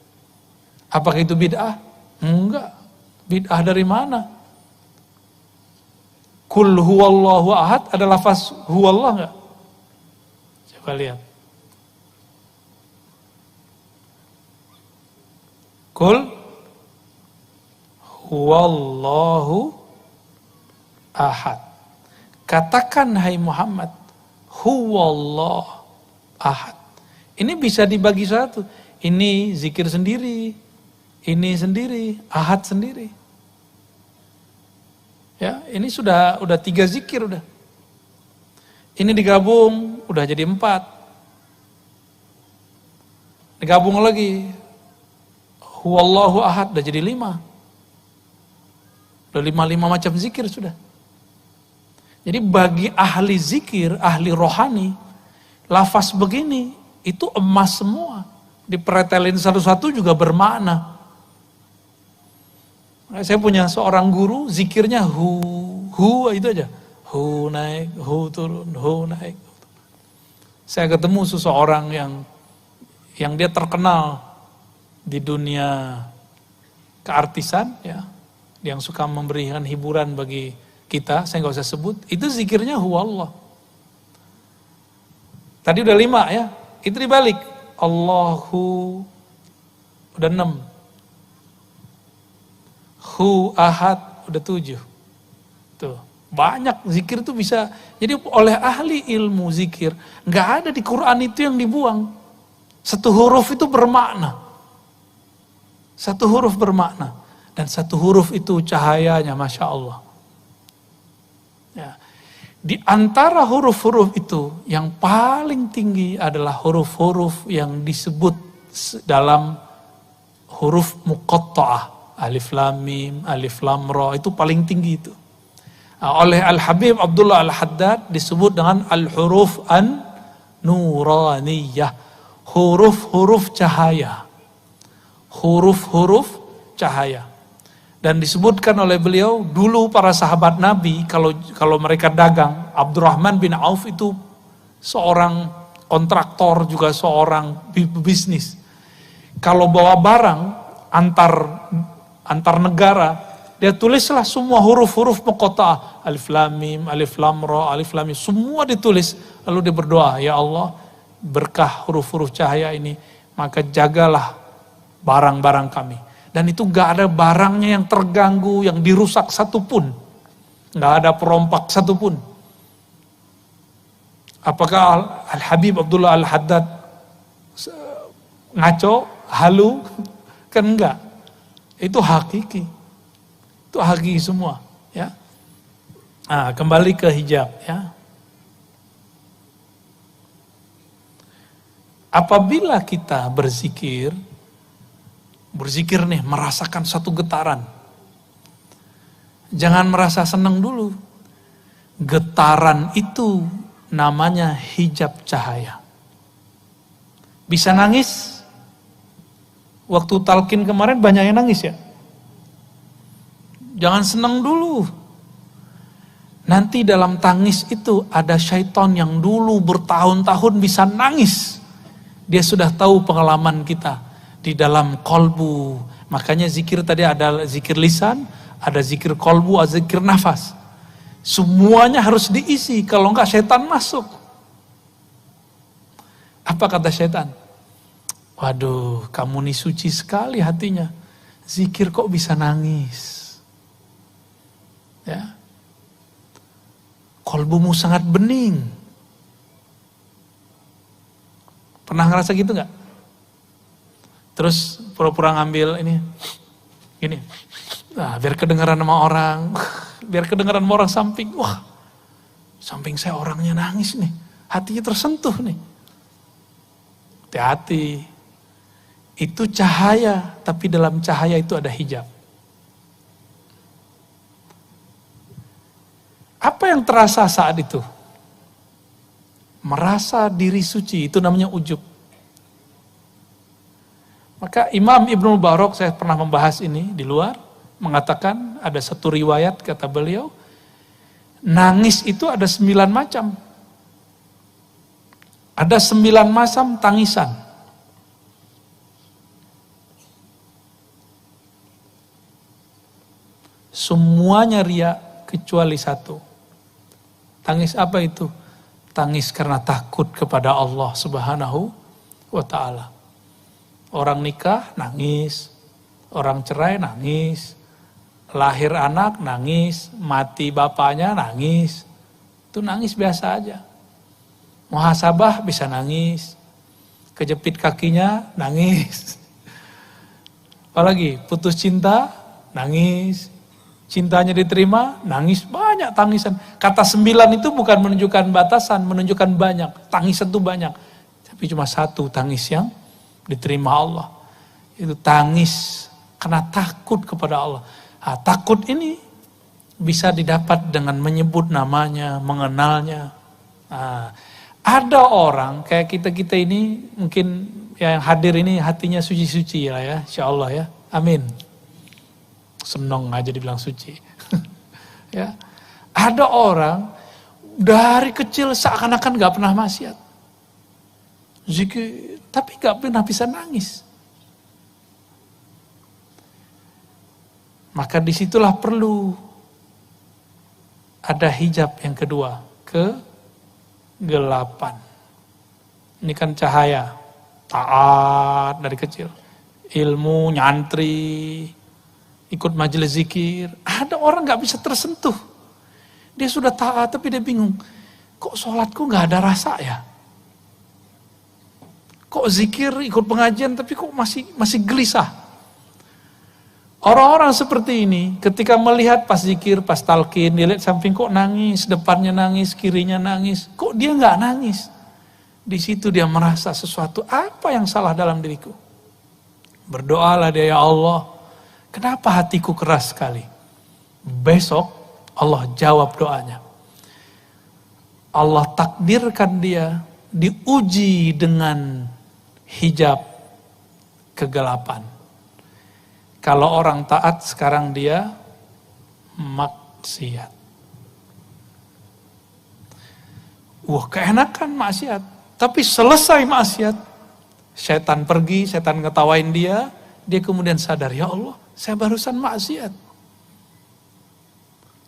Apakah itu bid'ah? Enggak. Bid'ah dari mana? Kul huwallahu ahad ada lafaz huwallah enggak? Coba lihat. Kul huwallahu ahad. Katakan hai Muhammad, huwallah ahad. Ini bisa dibagi satu. Ini zikir sendiri, ini sendiri, ahad sendiri. Ya, ini sudah 3 zikir udah. Ini digabung udah jadi 4. Digabung lagi. Huwallahu ahad udah jadi 5. Udah 5 macam zikir sudah. Jadi bagi ahli zikir, ahli rohani, lafaz begini itu emas semua. Dipretelin satu-satu juga bermakna. Saya punya seorang guru, zikirnya hu itu aja. Hu naik, hu turun, hu naik. Saya ketemu seseorang yang dia terkenal di dunia keartisan, ya, yang suka memberikan hiburan bagi kita, saya nggak usah sebut, itu zikirnya huwallah. Tadi udah 5 ya, itu dibalik. Allahu udah 6. Hu ahad udah 7. Tuh, banyak zikir tuh bisa. Jadi oleh ahli ilmu zikir, nggak ada di Quran itu yang dibuang. Satu huruf itu bermakna. Satu huruf bermakna. Dan satu huruf itu cahayanya, Masya Allah. Ya. Di antara huruf-huruf itu, yang paling tinggi adalah huruf-huruf yang disebut dalam huruf muqatta'ah. Alif lam mim, alif lam ra, itu paling tinggi itu. Oleh Al-Habib Abdullah Al-Haddad disebut dengan al-huruf an-nuraniyah. Huruf-huruf cahaya. Huruf-huruf cahaya. Dan disebutkan oleh beliau, dulu para sahabat Nabi, kalau mereka dagang, Abdurrahman bin Auf itu seorang kontraktor, juga seorang bisnis. Kalau bawa barang antar negara, Dia tulislah semua huruf-huruf muqatta'ah, alif lam mim, alif lam ra, alif lam mim, semua ditulis. Lalu dia berdoa, ya Allah, berkah huruf-huruf cahaya ini, maka jagalah barang-barang kami. Dan itu gak ada barangnya yang terganggu, yang dirusak satupun. Gak ada perompak satupun. Apakah Al-Habib Abdullah Al-Haddad ngaco, halu? Kan enggak. Itu hakiki. Itu hakiki semua. Ya. Nah, kembali ke hijab. Ya. Apabila kita berzikir nih, merasakan satu getaran. Jangan merasa senang dulu. Getaran itu namanya hijab cahaya. Bisa nangis? Waktu talqin kemarin banyak yang nangis ya. Jangan senang dulu. Nanti dalam tangis itu ada syaitan yang dulu bertahun-tahun bisa nangis. Dia sudah tahu pengalaman kita di dalam kolbu. Makanya zikir tadi ada zikir lisan, ada zikir kolbu, ada zikir nafas. Semuanya harus diisi, kalau enggak setan masuk. Apa kata setan? Waduh, kamu nih suci sekali hatinya. Zikir kok bisa nangis? Ya. Kolbumu sangat bening. Pernah ngerasa gitu enggak? Terus pura-pura ngambil ini, gini, nah, biar kedengaran sama orang, biar kedengaran sama orang samping. Wah, samping saya orangnya nangis nih, hatinya tersentuh nih. Hati-hati, itu cahaya, tapi dalam cahaya itu ada hijab. Apa yang terasa saat itu? Merasa diri suci, itu namanya ujub. Maka Imam Ibnu Mubarak, saya pernah membahas ini di luar, mengatakan ada satu riwayat, kata beliau, nangis itu ada 9 macam. Ada 9 macam tangisan. Semuanya ria kecuali satu. Tangis apa itu? Tangis karena takut kepada Allah Subhanahu wa ta'ala. Orang nikah nangis, orang cerai nangis, lahir anak nangis, mati bapaknya nangis. Itu nangis biasa aja. Muhasabah bisa nangis, kejepit kakinya nangis. Apalagi putus cinta nangis, cintanya diterima nangis, banyak tangisan. Kata 9 itu bukan menunjukkan batasan, menunjukkan banyak. Tangisan itu banyak, tapi cuma satu tangis yang diterima Allah. Itu tangis karena takut kepada Allah. Nah, takut ini bisa didapat dengan menyebut namanya, mengenalnya. Nah, ada orang kayak kita-kita ini, mungkin yang hadir ini hatinya suci-suci lah ya, insya Allah ya, amin. Senang aja dibilang suci. Ya, ada orang dari kecil seakan-akan gak pernah maksiat. Zikir, tapi gak pernah bisa nangis. Maka disitulah perlu ada hijab yang kedua, kegelapan. Ini kan cahaya, taat dari kecil. Ilmu, nyantri, ikut majelis zikir. Ada orang gak bisa tersentuh. Dia sudah taat tapi dia bingung. Kok sholatku gak ada rasa ya? Kok zikir, ikut pengajian, tapi kok masih gelisah. Orang-orang seperti ini, ketika melihat pas zikir, pas talqin, dia lihat samping kok nangis, depannya nangis, kirinya nangis. Kok dia nggak nangis? Di situ dia merasa sesuatu, apa yang salah dalam diriku? Berdoalah dia, ya Allah, kenapa hatiku keras sekali? Besok Allah jawab doanya. Allah takdirkan dia diuji dengan hijab kegelapan. Kalau orang taat sekarang dia maksiat. Wah, keenakan maksiat. Tapi selesai maksiat, setan pergi, setan ngetawain dia, dia kemudian sadar, ya Allah, saya barusan maksiat.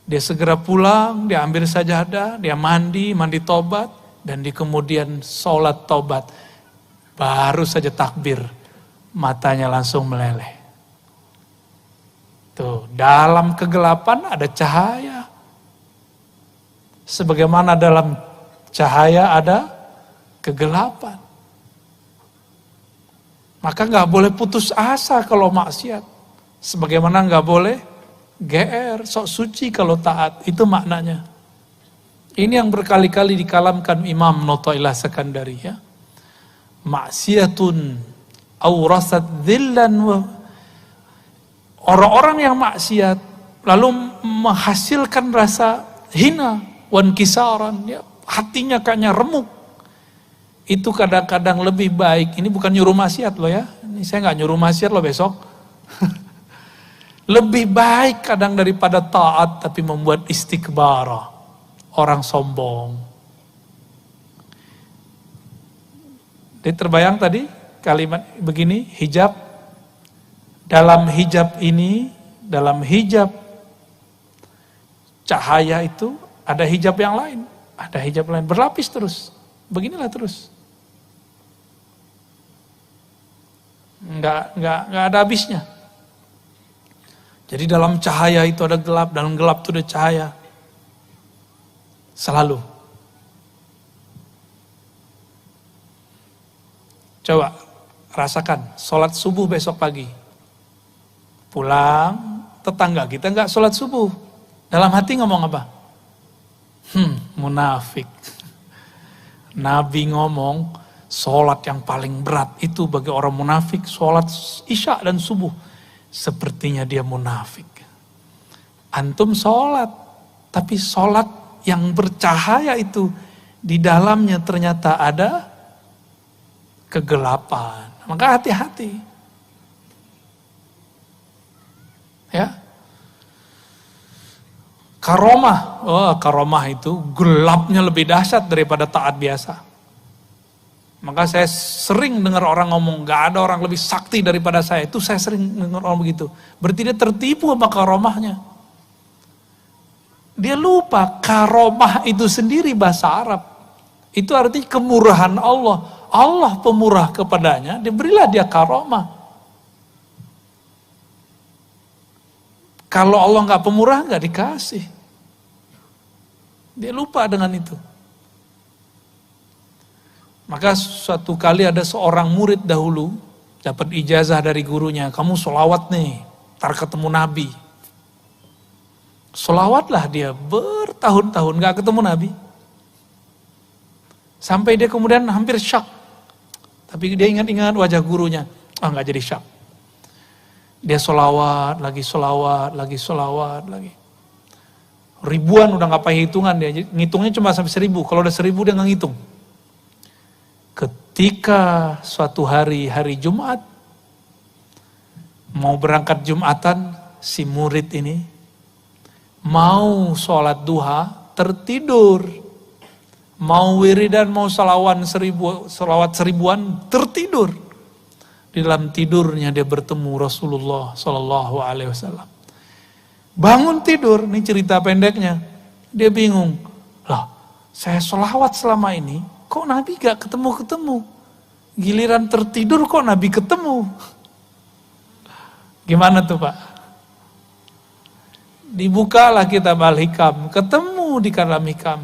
Dia segera pulang, dia ambil sajadah, dia mandi tobat, dan di kemudian sholat tobat. Baru saja takbir, matanya langsung meleleh. Tuh, dalam kegelapan ada cahaya. Sebagaimana dalam cahaya ada kegelapan. Maka nggak boleh putus asa kalau maksiat. Sebagaimana nggak boleh GR, sok suci kalau taat. Itu maknanya. Ini yang berkali-kali dikalamkan Imam Notoilah Sekandari ya. Maksiatun awrasat dhillan wa. Orang-orang yang maksiat lalu menghasilkan rasa hina, wan kisaran, ya, hatinya kayaknya remuk. Itu kadang-kadang lebih baik. Ini bukan nyuruh maksiat loh ya. Ini saya nggak nyuruh maksiat loh besok. Lebih baik kadang daripada taat tapi membuat istikbara, orang sombong. Jadi terbayang tadi kalimat begini, hijab. Dalam hijab ini, dalam hijab cahaya itu ada hijab yang lain. Ada hijab lain, berlapis terus. Beginilah terus. Enggak ada habisnya. Jadi dalam cahaya itu ada gelap, dalam gelap itu ada cahaya. Selalu. Coba rasakan, sholat subuh besok pagi. Pulang, tetangga kita enggak sholat subuh. Dalam hati ngomong apa? Munafik. Nabi ngomong, sholat yang paling berat itu bagi orang munafik, sholat isya dan subuh. Sepertinya dia munafik. Antum sholat, tapi sholat yang bercahaya itu, di dalamnya ternyata ada kegelapan. Maka hati-hati. Ya, karomah itu gelapnya lebih dahsyat daripada taat biasa. Maka saya sering dengar orang ngomong, gak ada orang lebih sakti daripada saya. Itu saya sering dengar orang begitu. Berarti dia tertipu sama karomahnya. Dia lupa karomah itu sendiri bahasa Arab. Itu artinya kemurahan Allah. Allah pemurah kepadanya, diberilah dia karomah. Kalau Allah nggak pemurah, nggak dikasih. Dia lupa dengan itu. Maka suatu kali ada seorang murid dahulu, dapat ijazah dari gurunya, kamu sholawat nih, ntar ketemu Nabi. Sholawatlah dia bertahun-tahun, nggak ketemu Nabi. Sampai dia kemudian hampir syak. Tapi dia ingat-ingat wajah gurunya, nggak jadi syak. Dia sholawat lagi. Ribuan udah gak pakai hitungan dia. Ngitungnya cuma sampai 1000. Kalau udah 1000 dia gak ngitung. Ketika suatu hari Jumat, mau berangkat Jumatan, si murid ini mau sholat duha, tertidur. Mau wiridan, mau salawat seribuan, tertidur. Di dalam tidurnya dia bertemu Rasulullah Sallallahu Alaihi Wasallam. Bangun tidur, ini cerita pendeknya. Dia bingung, lah saya sholawat selama ini, kok Nabi gak ketemu-ketemu? Giliran tertidur kok Nabi ketemu? Gimana tuh Pak? Dibukalah kitab Al-Hikam, ketemu di kalam Hikam.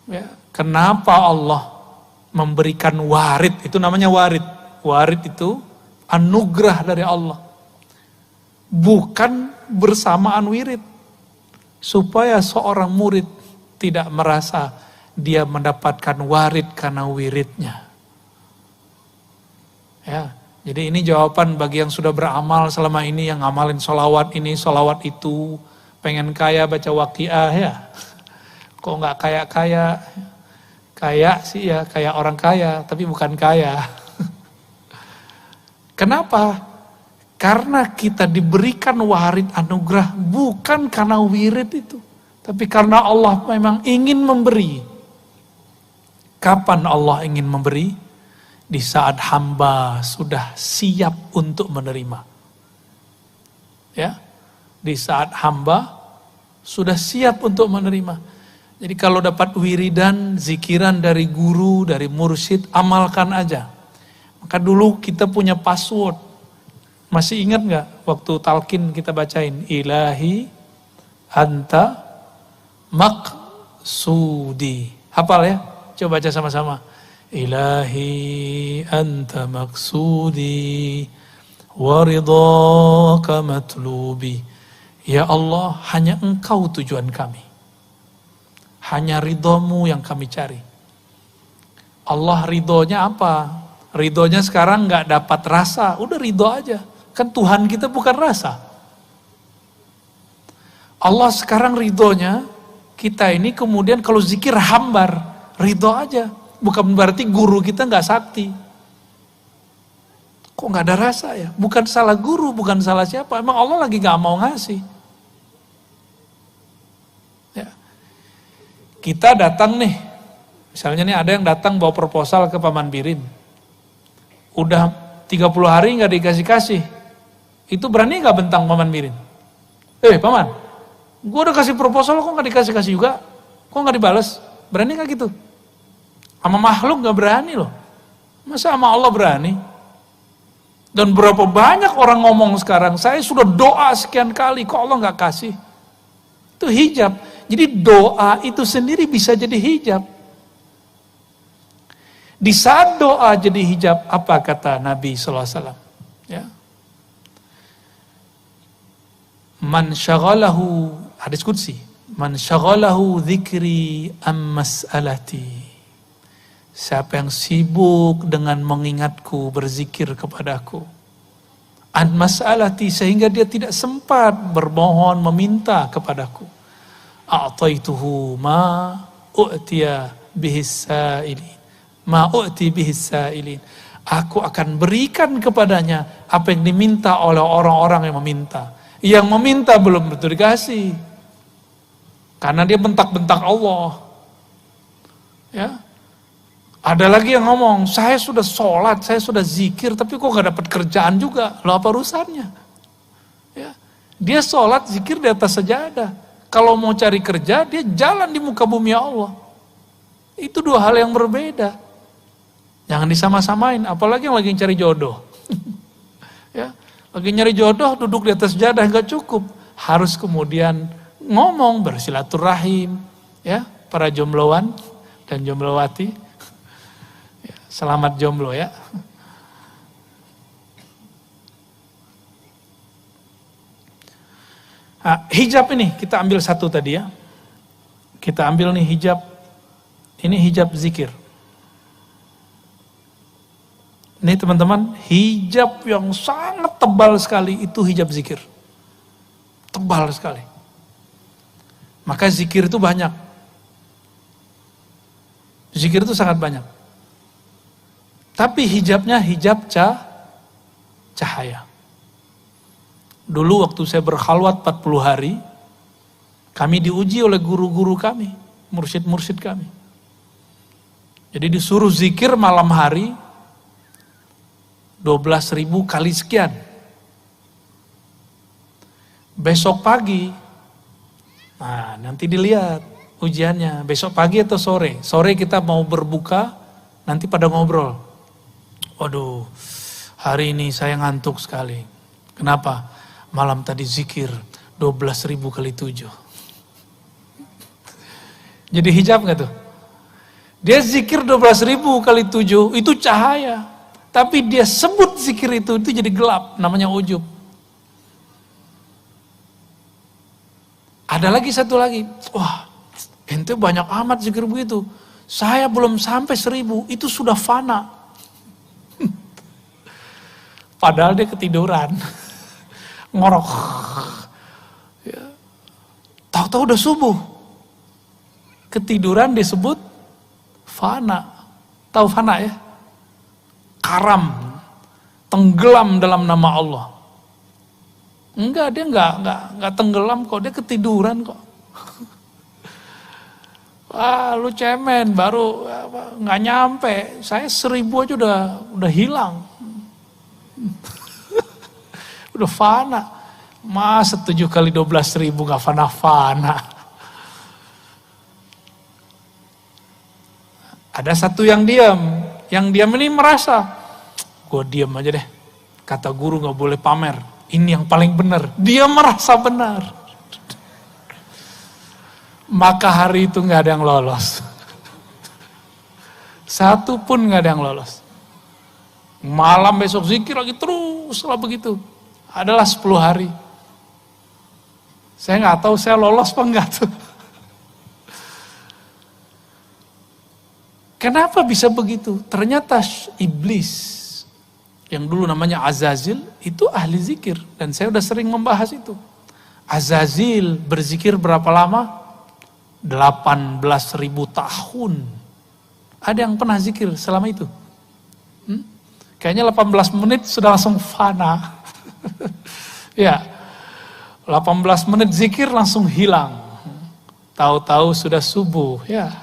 Ya, kenapa Allah memberikan warid, itu namanya warid. Warid itu anugerah dari Allah. Bukan bersamaan wirid. Supaya seorang murid tidak merasa dia mendapatkan warid karena wiridnya. Ya, jadi ini jawaban bagi yang sudah beramal selama ini, yang ngamalin sholawat ini, sholawat itu. Pengen kaya baca waqiah ya. Kok nggak kaya-kaya? Kaya sih ya, kayak orang kaya, tapi bukan kaya. Kenapa? Karena kita diberikan warid anugerah bukan karena wirid itu. Tapi karena Allah memang ingin memberi. Kapan Allah ingin memberi? Di saat hamba sudah siap untuk menerima. Ya, di saat hamba sudah siap untuk menerima. Jadi kalau dapat wiridan, zikiran dari guru, dari mursyid, amalkan aja. Maka dulu kita punya password. Masih ingat nggak waktu talqin kita bacain ilahi anta maqsudi. Hafal ya? Coba baca sama-sama. Ilahi anta maqsudi waridhaka matlubi. Ya Allah, hanya Engkau tujuan kami. Hanya ridhomu yang kami cari. Allah ridhonya apa? Ridhonya sekarang nggak dapat rasa, udah ridho aja. Kan Tuhan kita bukan rasa. Allah sekarang ridhonya, kita ini kemudian kalau zikir hambar, ridho aja. Bukan berarti guru kita nggak sakti. Kok nggak ada rasa ya? Bukan salah guru, bukan salah siapa. Emang Allah lagi nggak mau ngasih. Ya. Kita datang nih, misalnya nih ada yang datang bawa proposal ke Paman Birin. Udah 30 hari nggak dikasih-kasih. Itu berani nggak bentang Paman Birin? Paman, gue udah kasih proposal kok nggak dikasih-kasih juga? Kok nggak dibales? Berani nggak gitu? Sama makhluk nggak berani loh. Masa sama Allah berani? Dan berapa banyak orang ngomong sekarang, saya sudah doa sekian kali, kok Allah nggak kasih? Itu hijab. Jadi doa itu sendiri bisa jadi hijab. Di saat doa jadi hijab, apa kata Nabi SAW? Ya. Man syaghalahu, hadis qudsi, man syaghalahu dzikri am mas'alati. Siapa yang sibuk dengan mengingatku, berzikir kepadaku. An mas'alati, sehingga dia tidak sempat bermohon, meminta kepadaku. A'taituhu ma u'tiya bihis sa'ilin. Ma u'ti bihis sa'ilin. Aku akan berikan kepadanya apa yang diminta oleh orang-orang yang meminta. Yang meminta belum tentu dikasih. Karena dia bentak-bentak Allah. Ya. Ada lagi yang ngomong, saya sudah sholat, saya sudah zikir, tapi kok gak dapat kerjaan juga. Loh apa urusannya? Ya. Dia sholat, zikir di atas sajadah. Kalau mau cari kerja, dia jalan di muka bumi Allah. Itu dua hal yang berbeda. Jangan disama-samain, apalagi yang lagi cari jodoh. Ya. Lagi nyari jodoh, duduk di atas sajadah gak cukup. Harus kemudian ngomong, bersilaturahim. Ya, para jombloan dan jomblowati. Selamat jomblo ya. Nah, hijab ini kita ambil satu tadi ya. Kita ambil nih hijab. Ini hijab zikir. Ini teman-teman, hijab yang sangat tebal sekali itu hijab zikir. Tebal sekali. Maka zikir itu banyak. Zikir itu sangat banyak. Tapi hijabnya hijab cahaya. Dulu waktu saya berkhalwat 40 hari, kami diuji oleh guru-guru kami, mursyid-mursyid kami. Jadi disuruh zikir malam hari, 12.000 kali sekian. Besok pagi, nah nanti dilihat ujiannya, besok pagi atau sore. Sore kita mau berbuka, nanti pada ngobrol. Waduh, hari ini saya ngantuk sekali. Kenapa? Malam tadi zikir 12.000 kali 7. Jadi hijab gak tuh? Dia zikir 12.000 kali 7, itu cahaya. Tapi dia sebut zikir itu jadi gelap, namanya ujub. Ada lagi satu lagi, wah ente banyak amat zikir begitu. Saya belum sampai 1.000, itu sudah fana. Padahal dia ketiduran, ngorok. Ya. Tahu-tahu udah subuh. Ketiduran disebut fana. Tahu fana ya? Karam, tenggelam dalam nama Allah. Enggak, dia enggak tenggelam kok, dia ketiduran kok. Wah, lu cemen, baru nggak nyampe. Saya 1.000 aja udah hilang. Udah fana. Masa 7 kali 12.000 gak fana-fana. Ada satu yang diam. Yang diam ini merasa, gue diam aja deh. Kata guru gak boleh pamer. Ini yang paling benar. Dia merasa benar. Maka hari itu gak ada yang lolos. Satu pun gak ada yang lolos. Malam besok zikir lagi terus lah begitu. Adalah 10 hari. Saya nggak tahu saya lolos apa enggak tuh. Kenapa bisa begitu? Ternyata iblis yang dulu namanya Azazil itu ahli zikir dan saya udah sering membahas itu. Azazil berzikir berapa lama? 18.000 tahun. Ada yang pernah zikir selama itu? Kayaknya 18 menit sudah langsung fana. Ya, 18 menit zikir langsung hilang. Tahu-tahu sudah subuh. Ya,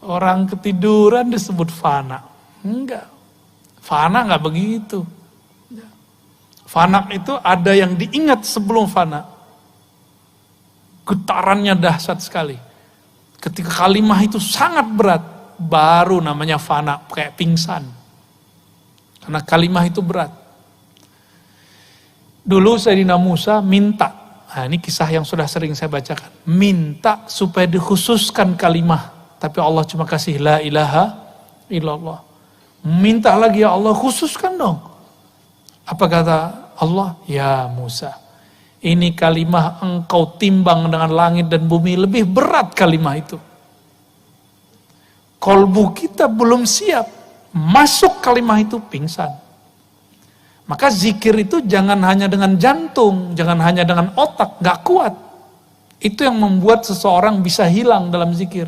orang ketiduran disebut fana. Enggak, fana enggak begitu. Fana itu ada yang diingat sebelum fana. Getarannya dahsyat sekali. Ketika kalimah itu sangat berat, baru namanya fana, kayak pingsan. Karena kalimah itu berat. Dulu Sayyidina Musa minta, nah ini kisah yang sudah sering saya bacakan, minta supaya dikhususkan kalimah, tapi Allah cuma kasih la ilaha illallah. Minta lagi, ya Allah khususkan dong. Apa kata Allah? Ya Musa, ini kalimah engkau timbang dengan langit dan bumi, lebih berat kalimah itu. Kolbu kita belum siap, masuk kalimah itu pingsan. Maka zikir itu jangan hanya dengan jantung, jangan hanya dengan otak, gak kuat. Itu yang membuat seseorang bisa hilang dalam zikir.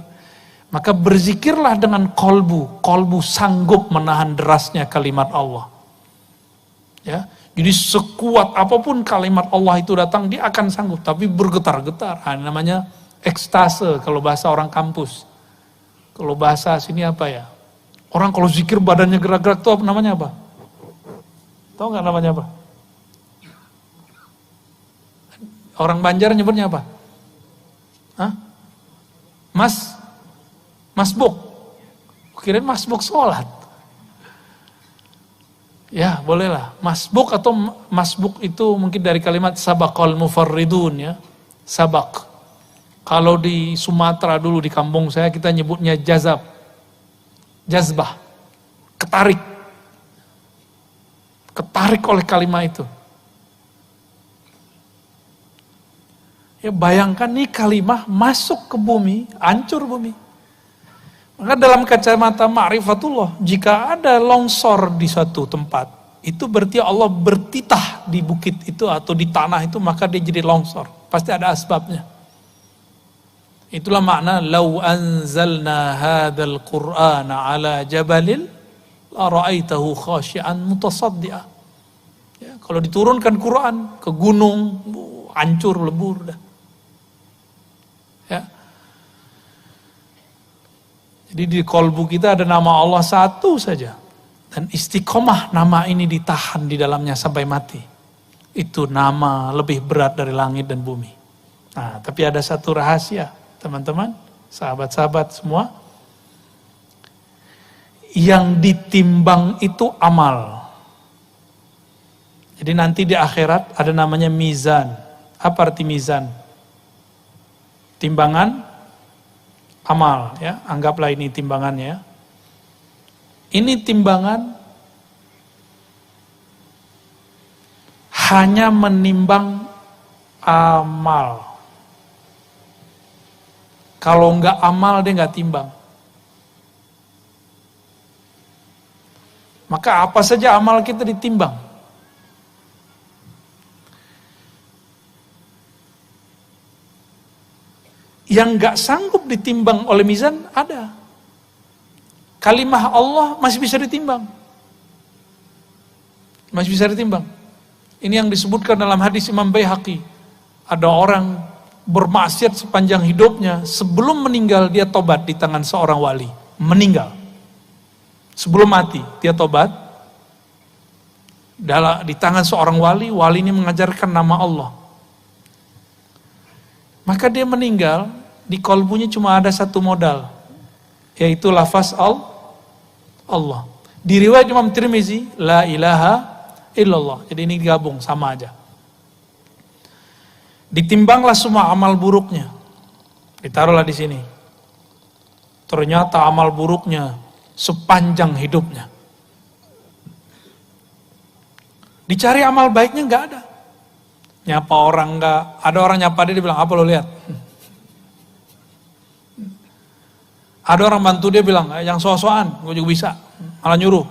Maka berzikirlah dengan kolbu. Kolbu sanggup menahan derasnya kalimat Allah. Ya, jadi sekuat apapun kalimat Allah itu datang, dia akan sanggup. Tapi bergetar-getar, namanya ekstase kalau bahasa orang kampus. Kalau bahasa sini apa ya? Orang kalau zikir badannya gerak-gerak itu namanya apa? Tahu nggak namanya apa? Orang Banjar nyebutnya apa? Hah? Masbuk. Kirain masbuk sholat. Ya, bolehlah. Masbuk atau masbuk itu mungkin dari kalimat sabaqal mufarridun ya. Sabak. Kalau di Sumatera dulu di kampung saya kita nyebutnya jazbah. Ketarik oleh kalimat itu. Ya bayangkan nih kalimah masuk ke bumi, hancur bumi. Maka dalam kacamata ma'rifatullah, jika ada longsor di suatu tempat, itu berarti Allah bertitah di bukit itu atau di tanah itu, maka dia jadi longsor. Pasti ada asbabnya. Itulah makna lau anzalna hadzal qur'ana ala jabalin la ra'aitahu khashi'an mutasaddi'a. Ya, kalau diturunkan Quran ke gunung, hancur lebur dah. Ya. Jadi di kolbu kita ada nama Allah satu saja. Dan istiqomah nama ini ditahan di dalamnya sampai mati. Itu nama lebih berat dari langit dan bumi. Nah, tapi ada satu rahasia, teman-teman, sahabat-sahabat semua. Yang ditimbang itu amal. Jadi nanti di akhirat ada namanya mizan. Apa arti mizan? Timbangan amal ya, anggaplah ini timbangannya. Ini timbangan hanya menimbang amal. Kalau enggak amal dia enggak timbang. Maka apa saja amal kita ditimbang. Yang gak sanggup ditimbang oleh mizan ada. Kalimah Allah masih bisa ditimbang. Masih bisa ditimbang. Ini yang disebutkan dalam hadis Imam Baihaqi. Ada orang bermaksiat sepanjang hidupnya, sebelum meninggal dia tobat di tangan seorang wali. Meninggal. Sebelum mati dia tobat. di tangan seorang wali, wali ini mengajarkan nama Allah. Maka dia meninggal, di kolbunya cuma ada satu modal, yaitu lafaz Allah. Di riwayat Imam Tirmizi, la ilaha illallah. Jadi ini digabung, sama aja. Ditimbanglah semua amal buruknya, ditaruhlah di sini. Ternyata amal buruknya sepanjang hidupnya. Dicari amal baiknya nggak ada. Nyapa orang nggak, ada orang nyapa dia bilang, apa lo lihat? Ada orang bantu dia bilang, yang so-soan, gue juga bisa. Malah nyuruh,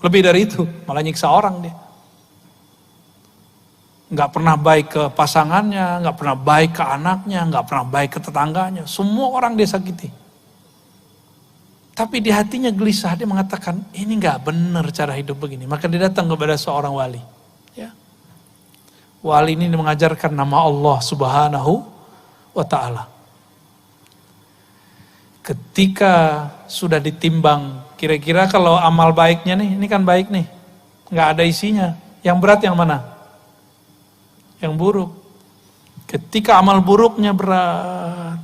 lebih dari itu, malah nyiksa orang dia. Nggak pernah baik ke pasangannya, nggak pernah baik ke anaknya, nggak pernah baik ke tetangganya. Semua orang dia sakiti. Tapi di hatinya gelisah, dia mengatakan, ini nggak benar cara hidup begini. Maka dia datang kepada seorang wali. Ya. Wali ini mengajarkan nama Allah Subhanahu wa Ta'ala. Ketika sudah ditimbang, kira-kira kalau amal baiknya nih, ini kan baik nih, nggak ada isinya. Yang berat yang mana? Yang buruk. Ketika amal buruknya berat,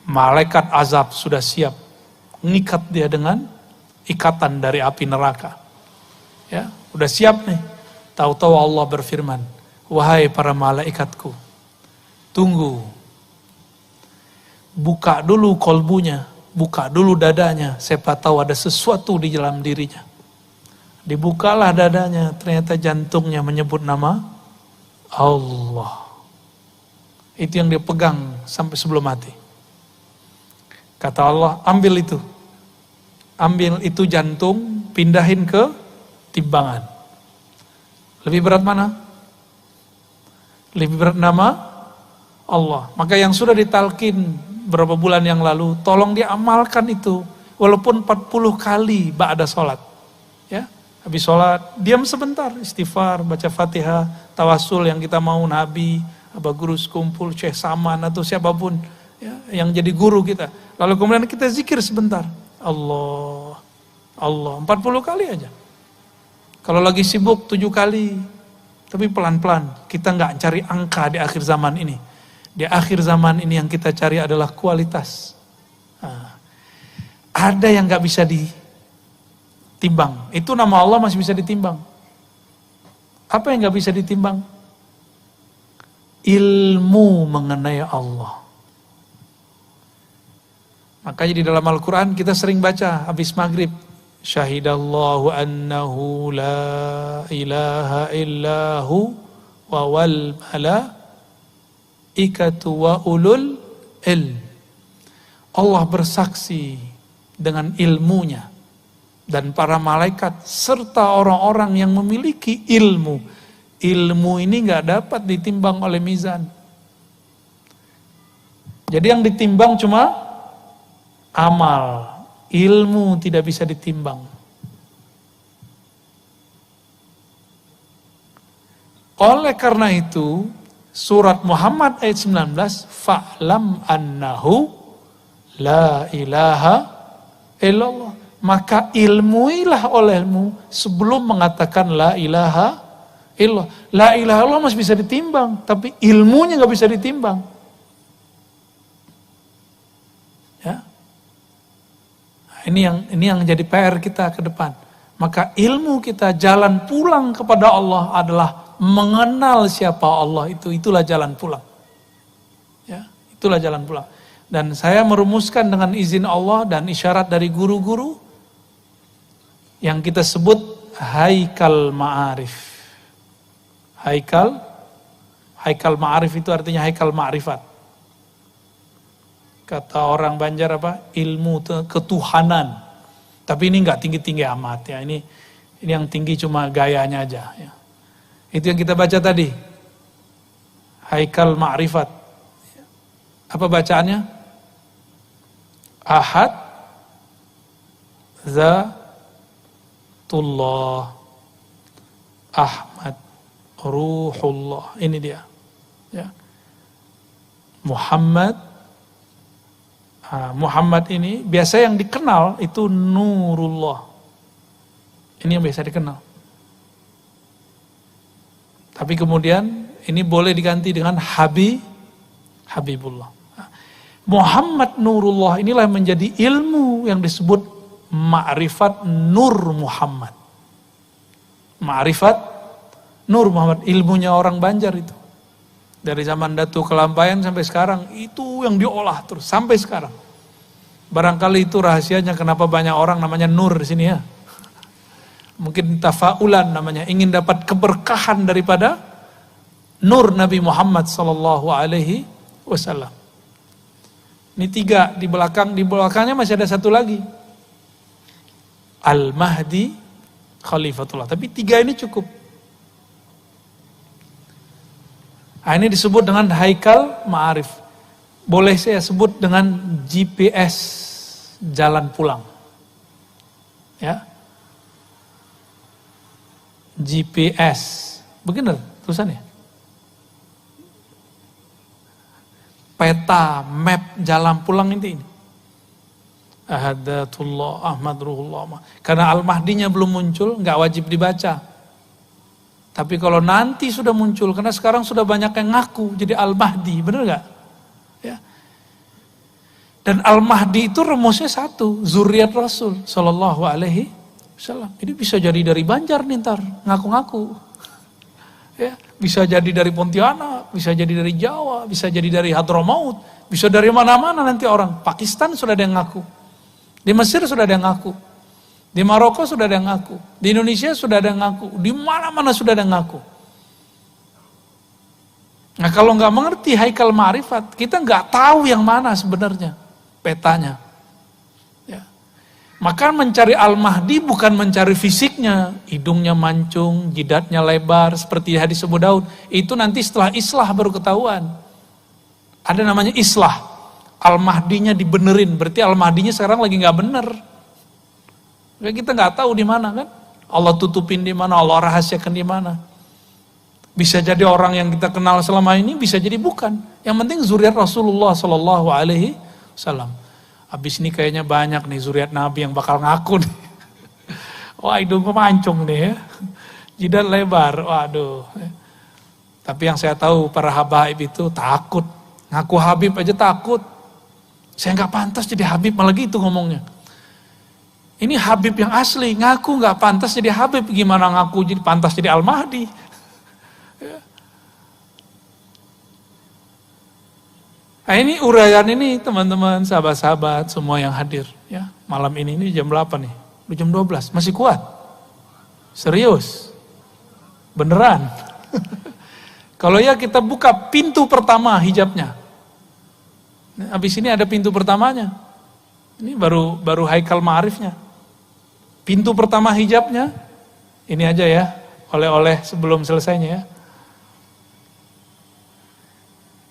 malaikat azab sudah siap mengikat dia dengan ikatan dari api neraka. Ya, udah siap nih. Tahu-tahu Allah berfirman, wahai para malaikatku, tunggu. Buka dulu kolbunya, buka dulu dadanya, siapa tahu ada sesuatu di dalam dirinya. Dibukalah dadanya, ternyata jantungnya menyebut nama Allah. Itu yang dia pegang sampai sebelum mati. Kata Allah, ambil itu. Ambil itu jantung, pindahin ke timbangan. Lebih berat mana? Lebih berat nama Allah. Maka yang sudah ditalkin berapa bulan yang lalu, tolong dia amalkan itu. Walaupun 40 kali ba'da sholat. Ya, habis sholat, diam sebentar, istighfar, baca Fatihah, tawasul yang kita mau, Nabi, Abah Guru Sekumpul, Syekh Saman, atau siapapun ya, yang jadi guru kita. Lalu kemudian kita zikir sebentar. Allah, Allah, 40 kali aja. Kalau lagi sibuk 7 kali. Tapi pelan-pelan, kita nggak cari angka di akhir zaman ini. Di akhir zaman ini yang kita cari adalah kualitas. Nah, ada yang nggak bisa ditimbang. Itu nama Allah masih bisa ditimbang. Apa yang nggak bisa ditimbang? Ilmu mengenai Allah. Makanya di dalam Al-Quran kita sering baca habis maghrib. Syahidallahu annahu la ilaha illahu wa wal malaikatu wa ulul ilm. Allah bersaksi dengan ilmunya dan para malaikat serta orang-orang yang memiliki ilmu. Ilmu ini gak dapat ditimbang oleh mizan. Jadi yang ditimbang cuma amal, ilmu tidak bisa ditimbang. Oleh karena itu, surat Muhammad ayat 19, fa'lam annahu la ilaha illallah. Maka ilmuilah olehmu sebelum mengatakan la ilaha illallah. La ilaha illallah masih bisa ditimbang, tapi ilmunya gak bisa ditimbang. Ya. Ini yang jadi PR kita ke depan. Maka ilmu kita, jalan pulang kepada Allah adalah mengenal siapa Allah itu. Itulah jalan pulang. Ya, itulah jalan pulang. Dan saya merumuskan dengan izin Allah dan isyarat dari guru-guru yang kita sebut haikal ma'arif. Haikal ma'arif itu artinya haikal ma'rifat. Kata orang Banjar apa? Ilmu ketuhanan. Tapi ini enggak tinggi-tinggi amat ya. Ini yang tinggi cuma gayanya aja ya. Itu yang kita baca tadi. Haikal ma'rifat. Apa bacaannya? Ahad Zatullah Ahmad Ruhullah. Ini dia. Ya. Muhammad ini biasa yang dikenal itu Nurullah. Ini yang biasa dikenal. Tapi kemudian ini boleh diganti dengan Habibullah. Muhammad Nurullah inilah menjadi ilmu yang disebut ma'rifat Nur Muhammad. Ma'rifat Nur Muhammad, ilmunya orang Banjar itu. Dari zaman Datu Kelampaian sampai sekarang, itu yang diolah terus, sampai sekarang. Barangkali itu rahasianya kenapa banyak orang namanya Nur di sini ya. Mungkin tafaulan namanya, ingin dapat keberkahan daripada Nur Nabi Muhammad sallallahu alaihi wasallam. Ini 3 di belakangnya masih ada satu lagi. Al-Mahdi Khalifatullah. Tapi 3 ini cukup. Nah, ini disebut dengan Haikal Ma'arif. Boleh saya sebut dengan GPS jalan pulang. Ya. GPS. Benar tulisannya? Peta, map jalan pulang ini. Ahadatullah, Ahmad Ruhullah. Karena Al-Mahdinya belum muncul, nggak wajib dibaca. Tapi kalau nanti sudah muncul, karena sekarang sudah banyak yang ngaku jadi Al-Mahdi, benar nggak? Ya. Dan Al-Mahdi itu rumusnya satu, zuriat Rasul Sallallahu Alaihi Wasallam. Ini bisa jadi dari Banjar nih ntar, ngaku-ngaku. Ya, bisa jadi dari Pontianak, bisa jadi dari Jawa, bisa jadi dari Hadramaut, bisa dari mana-mana nanti orang. Pakistan sudah ada yang ngaku, di Mesir sudah ada yang ngaku, di Maroko sudah ada yang ngaku, di Indonesia sudah ada yang ngaku, di mana-mana sudah ada yang ngaku. Nah kalau nggak mengerti Haikal Ma'rifat, kita nggak tahu yang mana sebenarnya petanya. Maka mencari Al-Mahdi bukan mencari fisiknya, hidungnya mancung, jidatnya lebar, seperti hadis Abu Daud. Itu nanti setelah islah baru ketahuan. Ada namanya islah. Al-Mahdinya dibenerin, berarti Al-Mahdinya sekarang lagi nggak bener. Kita nggak tahu di mana kan? Allah tutupin di mana, Allah rahasiakan di mana. Bisa jadi orang yang kita kenal selama ini, bisa jadi bukan. Yang penting zuriat Rasulullah Sallallahu Alaihi Wasallam. Habis ini kayaknya banyak nih zuriat Nabi yang bakal ngaku nih. Wah hidungku mancung nih ya. Jidat lebar, waduh. Tapi yang saya tahu para habaib itu takut. Ngaku Habib aja takut. Saya nggak pantas jadi Habib, malah gitu ngomongnya. Ini Habib yang asli, ngaku nggak pantas jadi Habib. Gimana ngaku jadi pantas jadi Al-Mahdi? Ya. Nah ini uraian ini teman-teman, sahabat-sahabat semua yang hadir ya. Malam ini jam 8 nih, udah jam 12, masih kuat? Serius? Beneran? Kalau ya kita buka pintu pertama hijabnya. Habis ini ada pintu pertamanya. Ini baru Haikal Ma'arifnya. Pintu pertama hijabnya, ini aja ya, oleh-oleh sebelum selesainya ya.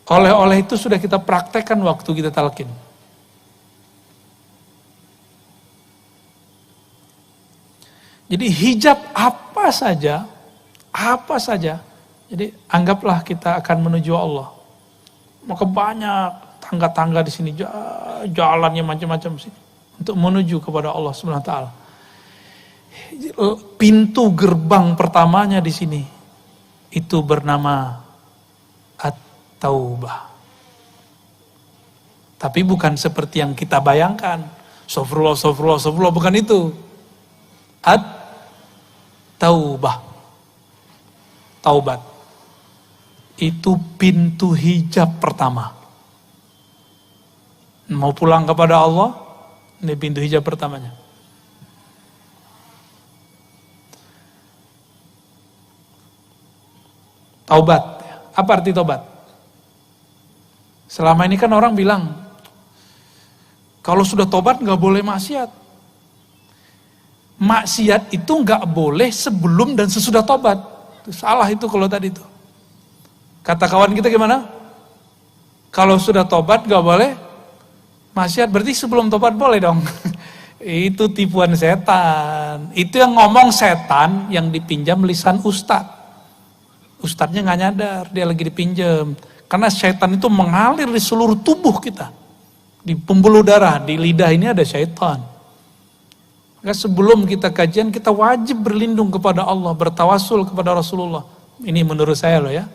Oleh-oleh itu sudah kita praktekkan waktu kita talqin. Jadi hijab apa saja. Jadi anggaplah kita akan menuju Allah. Maka banyak tangga-tangga di sini, jalannya macam-macam sini untuk menuju kepada Allah Subhanahu wa taala. Pintu gerbang pertamanya di sini itu bernama Taubah. Tapi bukan seperti yang kita bayangkan. Sofrullah, bukan itu. Taubah. Taubat. Itu pintu hijab pertama. Mau pulang kepada Allah, ini pintu hijab pertamanya. Taubat. Apa arti taubat? Selama ini kan orang bilang, kalau sudah tobat nggak boleh maksiat. Maksiat itu nggak boleh sebelum dan sesudah tobat. Salah itu kalau tadi itu. Kata kawan kita gimana? Kalau sudah tobat nggak boleh maksiat, berarti sebelum tobat boleh dong. Itu tipuan setan. Itu yang ngomong setan yang dipinjam lisan ustadz. Ustadznya nggak nyadar, dia lagi dipinjam. Karena syaitan itu mengalir di seluruh tubuh kita. Di pembuluh darah, di lidah ini ada syaitan. Maka sebelum kita kajian, kita wajib berlindung kepada Allah, bertawasul kepada Rasulullah Ini menurut saya loh ya.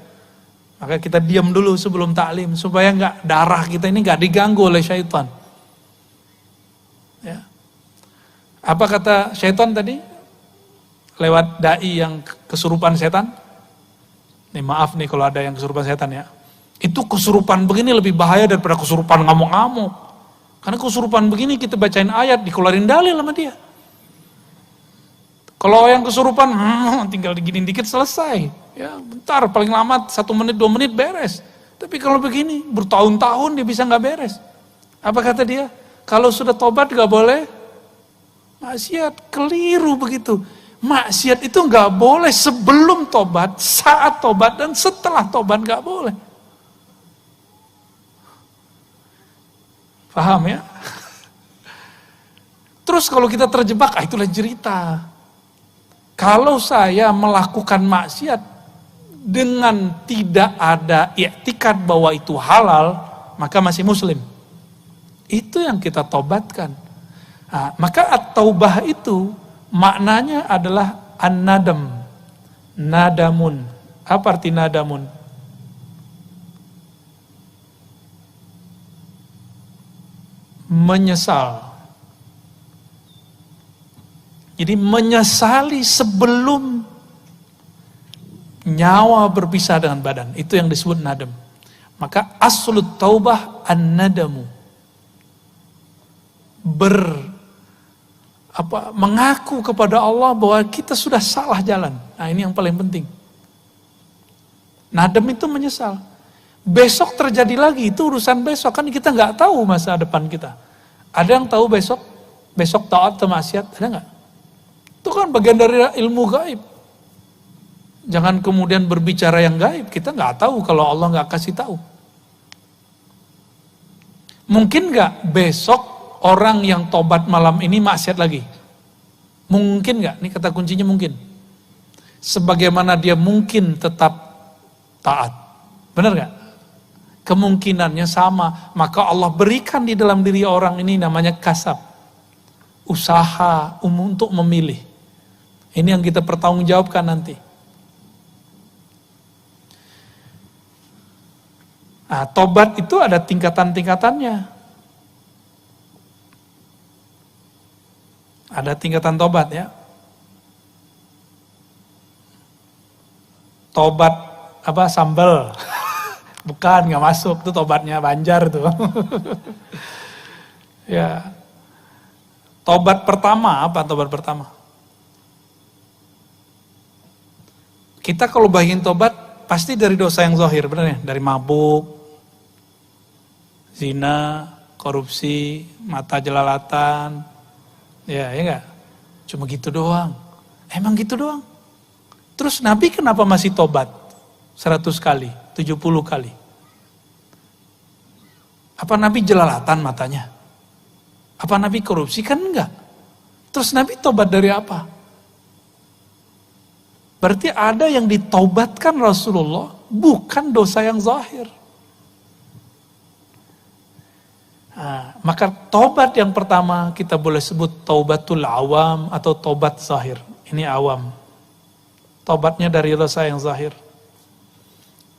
Maka kita diam dulu sebelum taklim supaya darah kita ini nggak diganggu oleh syaitan. Ya. Apa kata syaitan tadi? Lewat dai yang kesurupan setan. Nih maaf nih kalau ada yang kesurupan setan ya. Itu kesurupan begini lebih bahaya daripada kesurupan ngamuk-ngamuk. Karena kesurupan begini kita bacain ayat, dikeluarin dalil sama dia. Kalau yang kesurupan, tinggal diginin dikit selesai. Ya, bentar, paling lama 1 menit, 2 menit beres. Tapi kalau begini, bertahun-tahun dia bisa nggak beres. Apa kata dia? Kalau sudah tobat nggak boleh maksiat, keliru begitu. Maksiat itu nggak boleh sebelum tobat, saat tobat, dan setelah tobat nggak boleh. Paham ya? Terus kalau kita terjebak, itulah cerita. Kalau saya melakukan maksiat dengan tidak ada i'tikad bahwa itu halal, maka masih muslim. Itu yang kita tobatkan. Nah, maka at-taubah itu maknanya adalah an-nadam. Nadamun. Apa arti nadamun? Menyesal. Jadi menyesali sebelum nyawa berpisah dengan badan. Itu yang disebut nadam. Maka aslut taubah an-nadamu. Mengaku kepada Allah bahwa kita sudah salah jalan. Nah, ini yang paling penting. Nadam itu menyesal. Besok terjadi lagi, itu urusan besok. Kan kita nggak tahu masa depan kita. Ada yang tahu besok taat atau maksiat? Ada nggak? Itu kan bagian dari ilmu gaib. Jangan kemudian berbicara yang gaib. Kita nggak tahu kalau Allah nggak kasih tahu. Mungkin nggak besok orang yang tobat malam ini maksiat lagi? Mungkin nggak? Ini kata kuncinya mungkin. Sebagaimana dia mungkin tetap taat. Benar nggak? Kemungkinannya sama. Maka Allah berikan di dalam diri orang ini namanya kasab. Usaha untuk memilih. Ini yang kita pertanggungjawabkan nanti. Nah, tobat itu ada tingkatan-tingkatannya. Ada tingkatan tobat ya. Tobat sambal. Bukan, nggak masuk. Itu tobatnya Banjar tuh. Ya. Tobat pertama, apa tobat pertama? Kita kalau bayangin tobat, pasti dari dosa yang zahir, benar ya? Dari mabuk, zina, korupsi, mata jelalatan, ya enggak? Cuma gitu doang. Emang gitu doang? Terus Nabi kenapa masih tobat? 100 kali, 70 kali. Apa Nabi jelalatan matanya? Apa Nabi korupsi? Kan enggak. Terus Nabi tobat dari apa? Berarti ada yang ditaubatkan Rasulullah, bukan dosa yang zahir. Nah, maka tobat yang pertama kita boleh sebut taubatul awam atau tobat zahir. Ini awam. Tobatnya dari dosa yang zahir.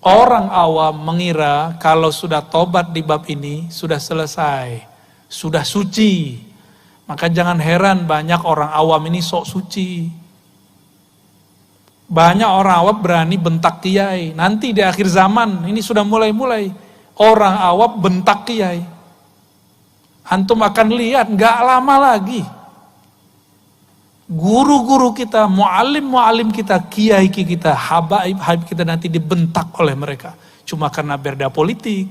Orang awam mengira kalau sudah tobat di bab ini sudah selesai, sudah suci. Maka jangan heran banyak orang awam ini sok suci. Banyak orang awam berani bentak kiai. Nanti di akhir zaman, ini sudah mulai-mulai. Orang awam bentak kiai. Antum akan lihat, gak lama lagi. Guru-guru kita, mu'alim kita, kiai kita, habaib kita nanti dibentak oleh mereka. Cuma karena beda politik,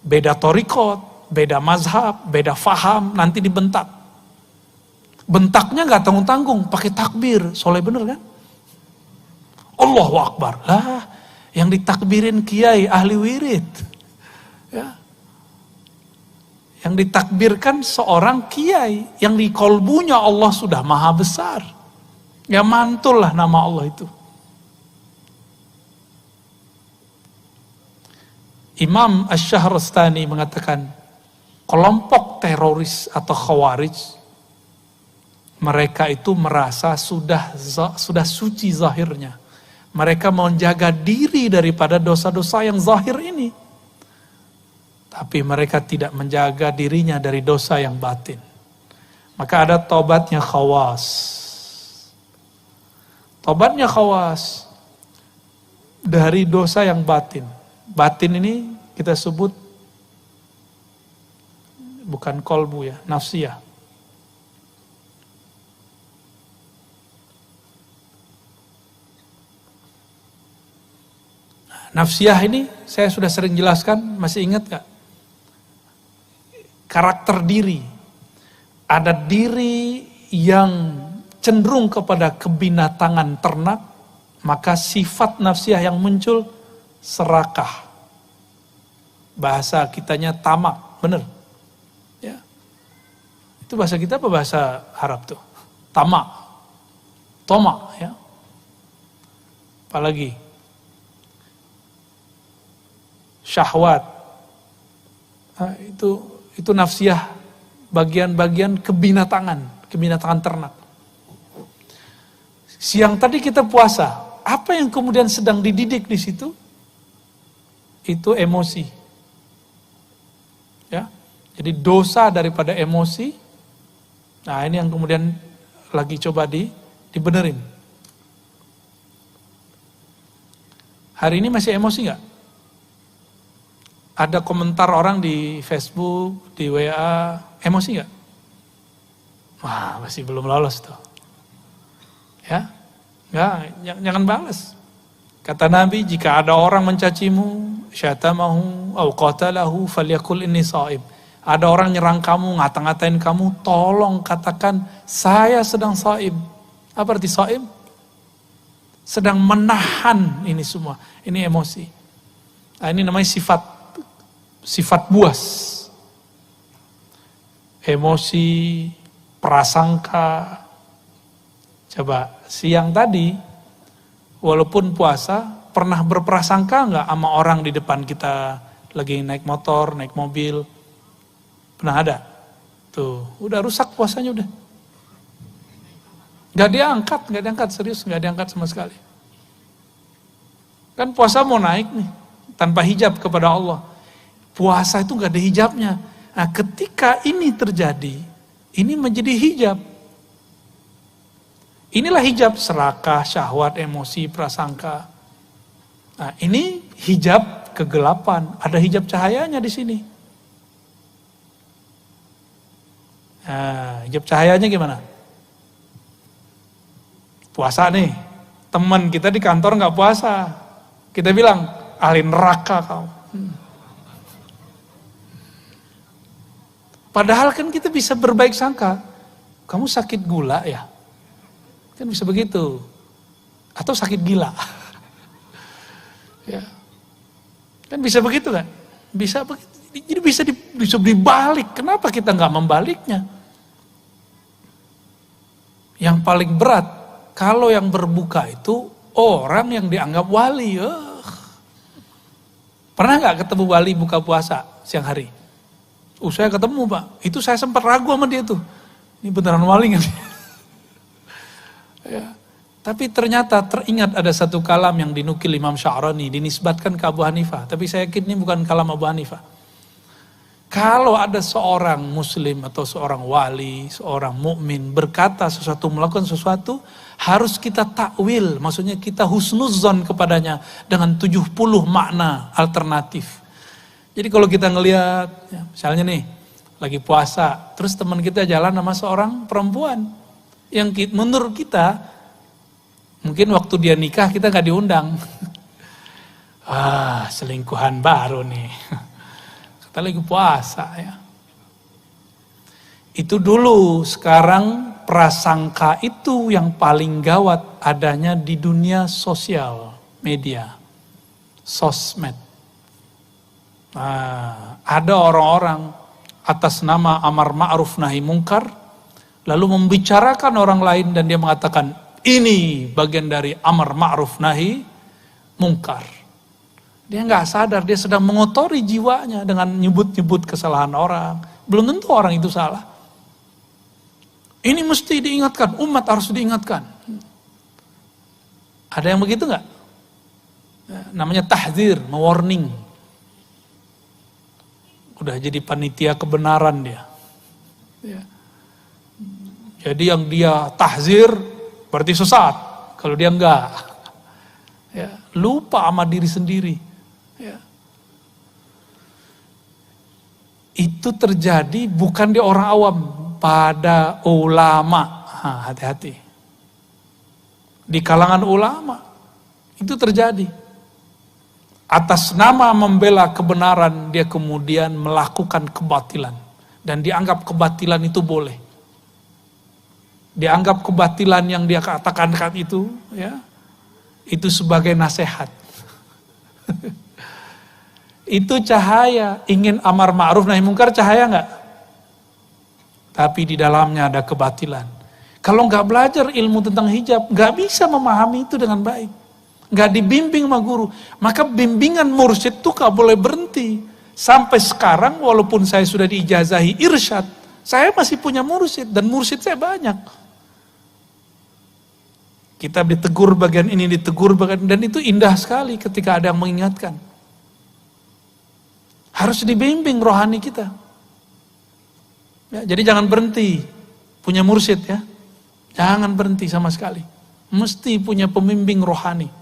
beda torikot, beda mazhab, beda faham, nanti dibentak. Bentaknya gak tanggung-tanggung, pakai takbir. Soleh bener kan? Allahu Akbar. Lah, yang ditakbirin kiai ahli wirid. Ya. Yang ditakbirkan seorang kiai yang di kolbunya Allah sudah maha besar. Ya mantul lah nama Allah itu. Imam Asy-Syahrastani mengatakan kelompok teroris atau khawarij mereka itu merasa sudah suci zahirnya. Mereka menjaga diri daripada dosa-dosa yang zahir ini. Tapi mereka tidak menjaga dirinya dari dosa yang batin. Maka ada taubatnya khawas. Taubatnya khawas dari dosa yang batin. Batin ini kita sebut bukan kolbu ya, nafsiyah. Nafsiyah ini saya sudah sering jelaskan, masih ingat gak? Karakter diri. Ada diri yang cenderung kepada kebinatangan ternak, maka sifat nafsiyah yang muncul serakah. Bahasa kitanya tamak, bener? Ya. Itu bahasa kita apa bahasa Arab tuh? Tamak. Tomak ya. Apalagi? Syahwat. Nah, itu nafsiyah, bagian-bagian kebinatangan ternak. Siang tadi kita puasa, apa yang kemudian sedang dididik di situ? Itu emosi. Ya. Jadi dosa daripada emosi. Nah, ini yang kemudian lagi coba dibenerin. Hari ini masih emosi nggak? Ada komentar orang di Facebook, di WA, emosi nggak? Wah, masih belum lolos tuh. Ya, nggak, jangan balas. Kata Nabi, jika ada orang mencacimu, syatamahu, au qatalahu, falyakul inni shaim. Ada orang nyerang kamu, ngata-ngatain kamu, tolong katakan, saya sedang shaim. Apa arti shaim? Sedang menahan ini semua. Ini emosi. Nah, ini namanya sifat buas. Emosi, prasangka. Coba, siang tadi, walaupun puasa, pernah berprasangka nggak sama orang di depan kita lagi naik motor, naik mobil? Pernah ada? Tuh, udah rusak puasanya udah. Nggak diangkat, serius, nggak diangkat sama sekali. Kan puasa mau naik nih, tanpa hijab kepada Allah. Puasa itu nggak ada hijabnya. Nah, ketika ini terjadi, ini menjadi hijab. Inilah hijab serakah, syahwat, emosi, prasangka. Nah, ini hijab kegelapan. Ada hijab cahayanya di sini. Nah, hijab cahayanya gimana? Puasa nih. Teman kita di kantor nggak puasa. Kita bilang, ahli neraka kau. Padahal kan kita bisa berbaik sangka. Kamu sakit gula ya? Kan bisa begitu. Atau sakit gila. Ya. Kan bisa begitu kan? Bisa begitu. Jadi bisa dibalik. Kenapa kita nggak membaliknya? Yang paling berat, kalau yang berbuka itu orang yang dianggap wali. Pernah nggak ketemu wali buka puasa siang hari? Saya ketemu Pak, itu saya sempat ragu sama dia tuh. Ini beneran wali nggak? Ya. Tapi ternyata teringat ada satu kalam yang dinukil Imam Sya'rani, dinisbatkan ke Abu Hanifah. Tapi saya yakin ini bukan kalam Abu Hanifah. Kalau ada seorang muslim atau seorang wali, seorang mukmin berkata sesuatu, melakukan sesuatu, harus kita takwil, maksudnya kita husnuzon kepadanya dengan 70 makna alternatif. Jadi kalau kita ngelihat, ya, misalnya nih, lagi puasa, terus teman kita jalan sama seorang perempuan, yang menurut kita, mungkin waktu dia nikah kita gak diundang. Selingkuhan baru nih. Kita lagi puasa ya. Itu dulu, sekarang prasangka itu yang paling gawat adanya di dunia sosial, media, sosmed. Nah, ada orang-orang atas nama amar ma'ruf nahi mungkar, lalu membicarakan orang lain dan dia mengatakan, ini bagian dari amar ma'ruf nahi mungkar. Dia nggak sadar, dia sedang mengotori jiwanya dengan nyebut-nyebut kesalahan orang. Belum tentu orang itu salah. Ini mesti diingatkan, umat harus diingatkan. Ada yang begitu nggak? Namanya tahdzir, mewarning. Udah jadi panitia kebenaran dia. Ya. Jadi yang dia tahzir berarti sesat. Kalau dia enggak, ya, lupa sama diri sendiri. Ya. Itu terjadi bukan di orang awam, pada ulama. Hati-hati. Di kalangan ulama itu terjadi. Atas nama membela kebenaran, dia kemudian melakukan kebatilan. Dan dianggap kebatilan itu boleh. Dianggap kebatilan yang dia katakan itu, ya, itu sebagai nasihat. Itu cahaya, ingin amar ma'ruf nahi mungkar, cahaya enggak? Tapi di dalamnya ada kebatilan. Kalau enggak belajar ilmu tentang hijab, enggak bisa memahami itu dengan baik. Nggak dibimbing sama guru, maka bimbingan mursyid itu nggak boleh berhenti. Sampai sekarang walaupun saya sudah diijazahi irsyad, saya masih punya mursyid dan mursyid saya banyak. Kita ditegur bagian ini, ditegur bagian, dan itu indah sekali ketika ada yang mengingatkan. Harus dibimbing rohani kita. Ya, jadi jangan berhenti punya mursyid ya, jangan berhenti sama sekali. Mesti punya pembimbing rohani.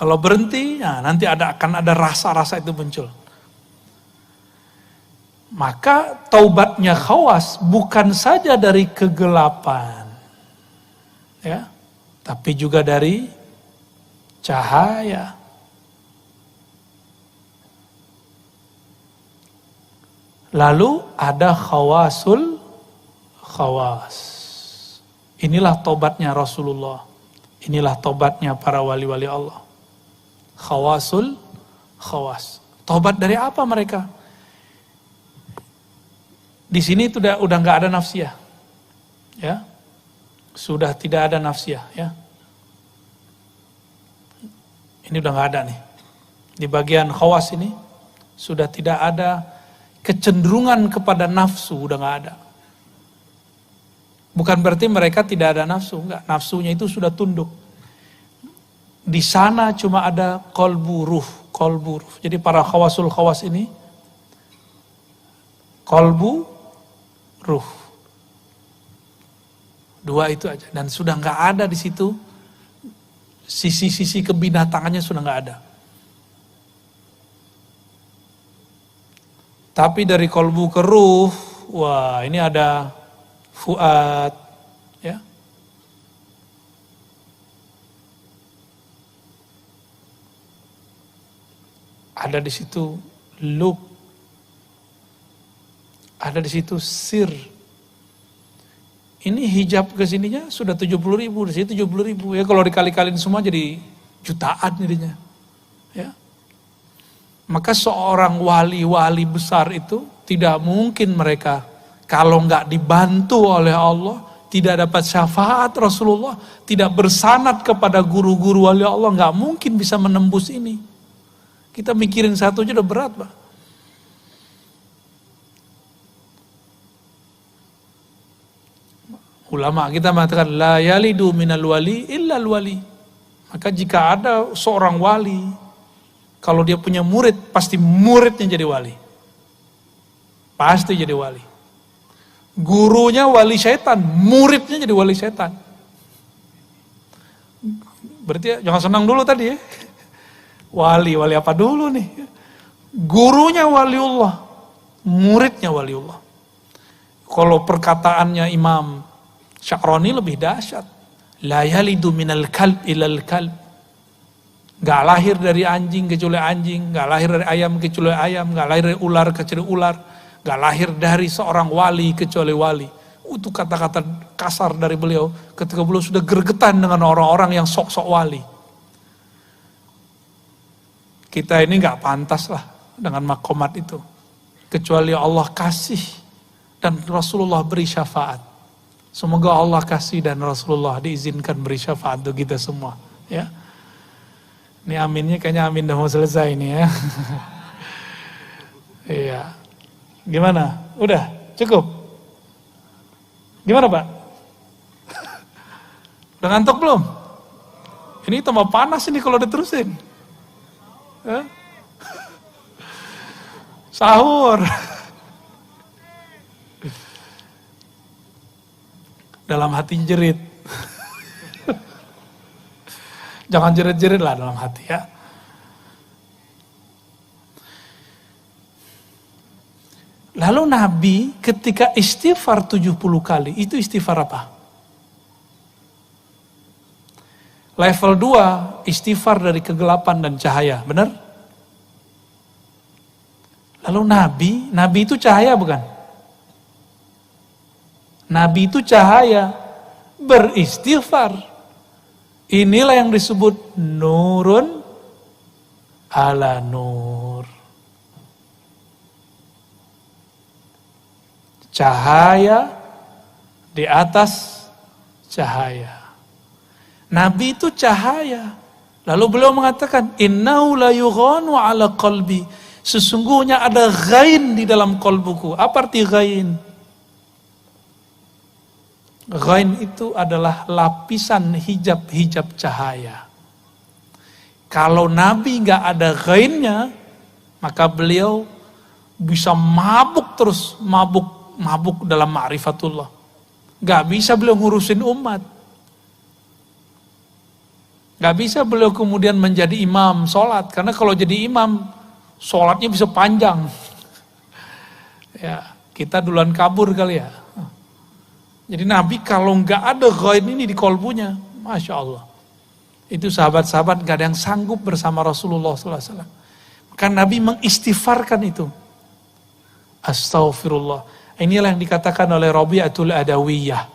Kalau berhenti, ya nanti akan ada rasa-rasa itu muncul. Maka taubatnya Khawas bukan saja dari kegelapan, ya, tapi juga dari cahaya. Lalu ada khawasul khawas. Inilah taubatnya Rasulullah. Inilah taubatnya para wali-wali Allah. Khawasul khawas. Taubat dari apa mereka? Di sini udah nggak ada nafsiyah, ya, sudah tidak ada nafsiyah, ya. Ini udah nggak ada nih. Di bagian khawas ini sudah tidak ada kecenderungan kepada nafsu, udah nggak ada. Bukan berarti mereka tidak ada nafsu, enggak. Nafsunya itu sudah tunduk. Di sana cuma ada qalbu ruh. Jadi para khawasul khawas ini qalbu ruh. Dua itu aja, dan sudah nggak ada di situ sisi-sisi kebinatangannya, sudah nggak ada. Tapi dari qalbu ke ruh, wah ini ada fuad, ya. Ada di situ lub, ada di situ sir. Ini hijab ke sininya sudah 70.000, di sini 70.000. Ya kalau dikali-kaliin semua jadi jutaan jadinya. Ya. Maka seorang wali-wali besar itu tidak mungkin mereka kalau nggak dibantu oleh Allah, tidak dapat syafaat Rasulullah, tidak bersanad kepada guru-guru wali Allah, nggak mungkin bisa menembus ini. Kita mikirin satu aja udah berat, Pak. Ulama kita mengatakan la yalidu minal wali illa wali. Maka jika ada seorang wali, kalau dia punya murid, pasti muridnya jadi wali. Pasti jadi wali. Gurunya wali setan, muridnya jadi wali setan. Berarti jangan senang dulu tadi ya. Wali apa dulu nih? Gurunya waliullah, muridnya waliullah. Kalau perkataannya Imam Sya'rani lebih dahsyat. La yalidu minal kalb ilal kalb. Gak lahir dari anjing kecuali anjing, gak lahir dari ayam kecuali ayam, gak lahir dari ular kecuali ular, gak lahir dari seorang wali kecuali wali. Itu kata-kata kasar dari beliau ketika beliau sudah gregetan dengan orang-orang yang sok-sok wali. Kita ini gak pantas lah dengan makomat itu. Kecuali Allah kasih dan Rasulullah beri syafaat. Semoga Allah kasih dan Rasulullah diizinkan beri syafaat untuk kita semua. Ya. Ini aminnya kayaknya amin udah mau selesai ini ya. Iya. Gimana? Udah? Cukup? Gimana Pak? Udah ngantuk belum? Ini tambah panas ini kalau diterusin. Hah? Sahur. Dalam hati jerit. Jangan jerit-jerit lah dalam hati ya. Lalu Nabi ketika istighfar 70 kali, itu istighfar apa? Level 2, istighfar dari kegelapan dan cahaya, benar? Lalu Nabi itu cahaya bukan? Nabi itu cahaya, beristighfar. Inilah yang disebut nurun ala nur. Cahaya di atas cahaya. Nabi itu cahaya. Lalu beliau mengatakan, innahu la yughanu ala qalbi. Sesungguhnya ada ghain di dalam kolbuku. Apa arti ghain? Ghain itu adalah lapisan hijab-hijab cahaya. Kalau Nabi nggak ada ghainnya, maka beliau bisa mabuk terus, mabuk dalam ma'rifatullah. Gak bisa beliau ngurusin umat. Gak bisa beliau kemudian menjadi imam sholat. Karena kalau jadi imam, sholatnya bisa panjang. Ya, kita duluan kabur kali ya. Jadi Nabi kalau gak ada ghain ini di kolbunya, Masya Allah. Itu sahabat-sahabat gak ada yang sanggup bersama Rasulullah SAW. Maka Nabi mengistighfarkan itu. Astaghfirullah. Inilah yang dikatakan oleh Rabi'atul Adawiyah.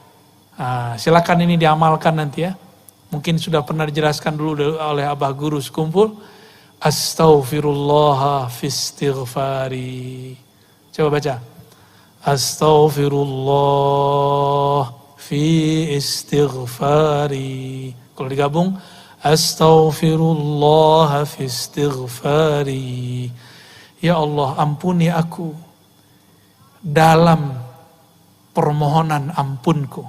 Silakan ini diamalkan nanti ya. Mungkin sudah pernah dijelaskan dulu oleh Abah Guru sekumpul. Astaghfirullah fi istighfari. Coba baca. Astaghfirullah fi istighfari. Kalau digabung. Astaghfirullah fi istighfari. Ya Allah, ampuni aku dalam permohonan ampunku.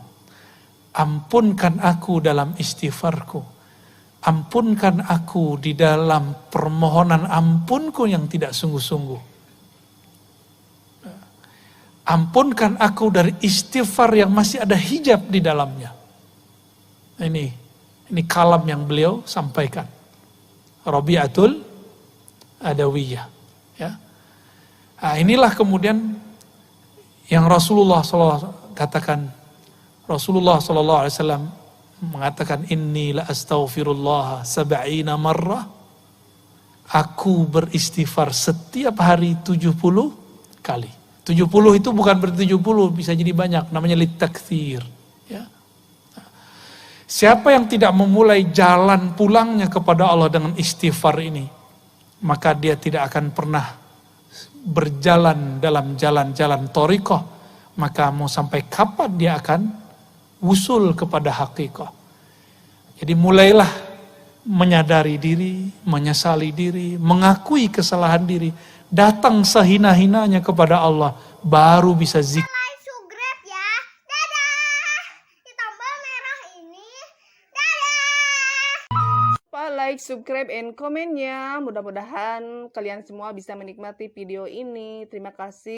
Ampunkan aku dalam istighfarku. Ampunkan aku di dalam permohonan ampunku yang tidak sungguh-sungguh. Ampunkan aku dari istighfar yang masih ada hijab di dalamnya. Ini kalam yang beliau sampaikan. Rabi'atul Adawiyah. Ya. Nah, inilah kemudian yang Rasulullah SAW katakan. Rasulullah SAW mengatakan, Inni la astaghfirullah sab'ina marrah. Aku beristighfar setiap hari 70 kali. 70 itu bukan berarti 70, bisa jadi banyak. Namanya litakthir. Ya. Siapa yang tidak memulai jalan pulangnya kepada Allah dengan istighfar ini, maka dia tidak akan pernah berjalan dalam jalan-jalan thariqah. Maka mau sampai kapan dia akan wusul kepada hakikat. Jadi mulailah menyadari diri, menyesali diri, mengakui kesalahan diri, datang sehina-hinanya kepada Allah, baru bisa zikir. Like, subscribe ya. Dadah. Di tombol merah ini. Dadah. Like, subscribe, and komen ya. Mudah-mudahan kalian semua bisa menikmati video ini. Terima kasih.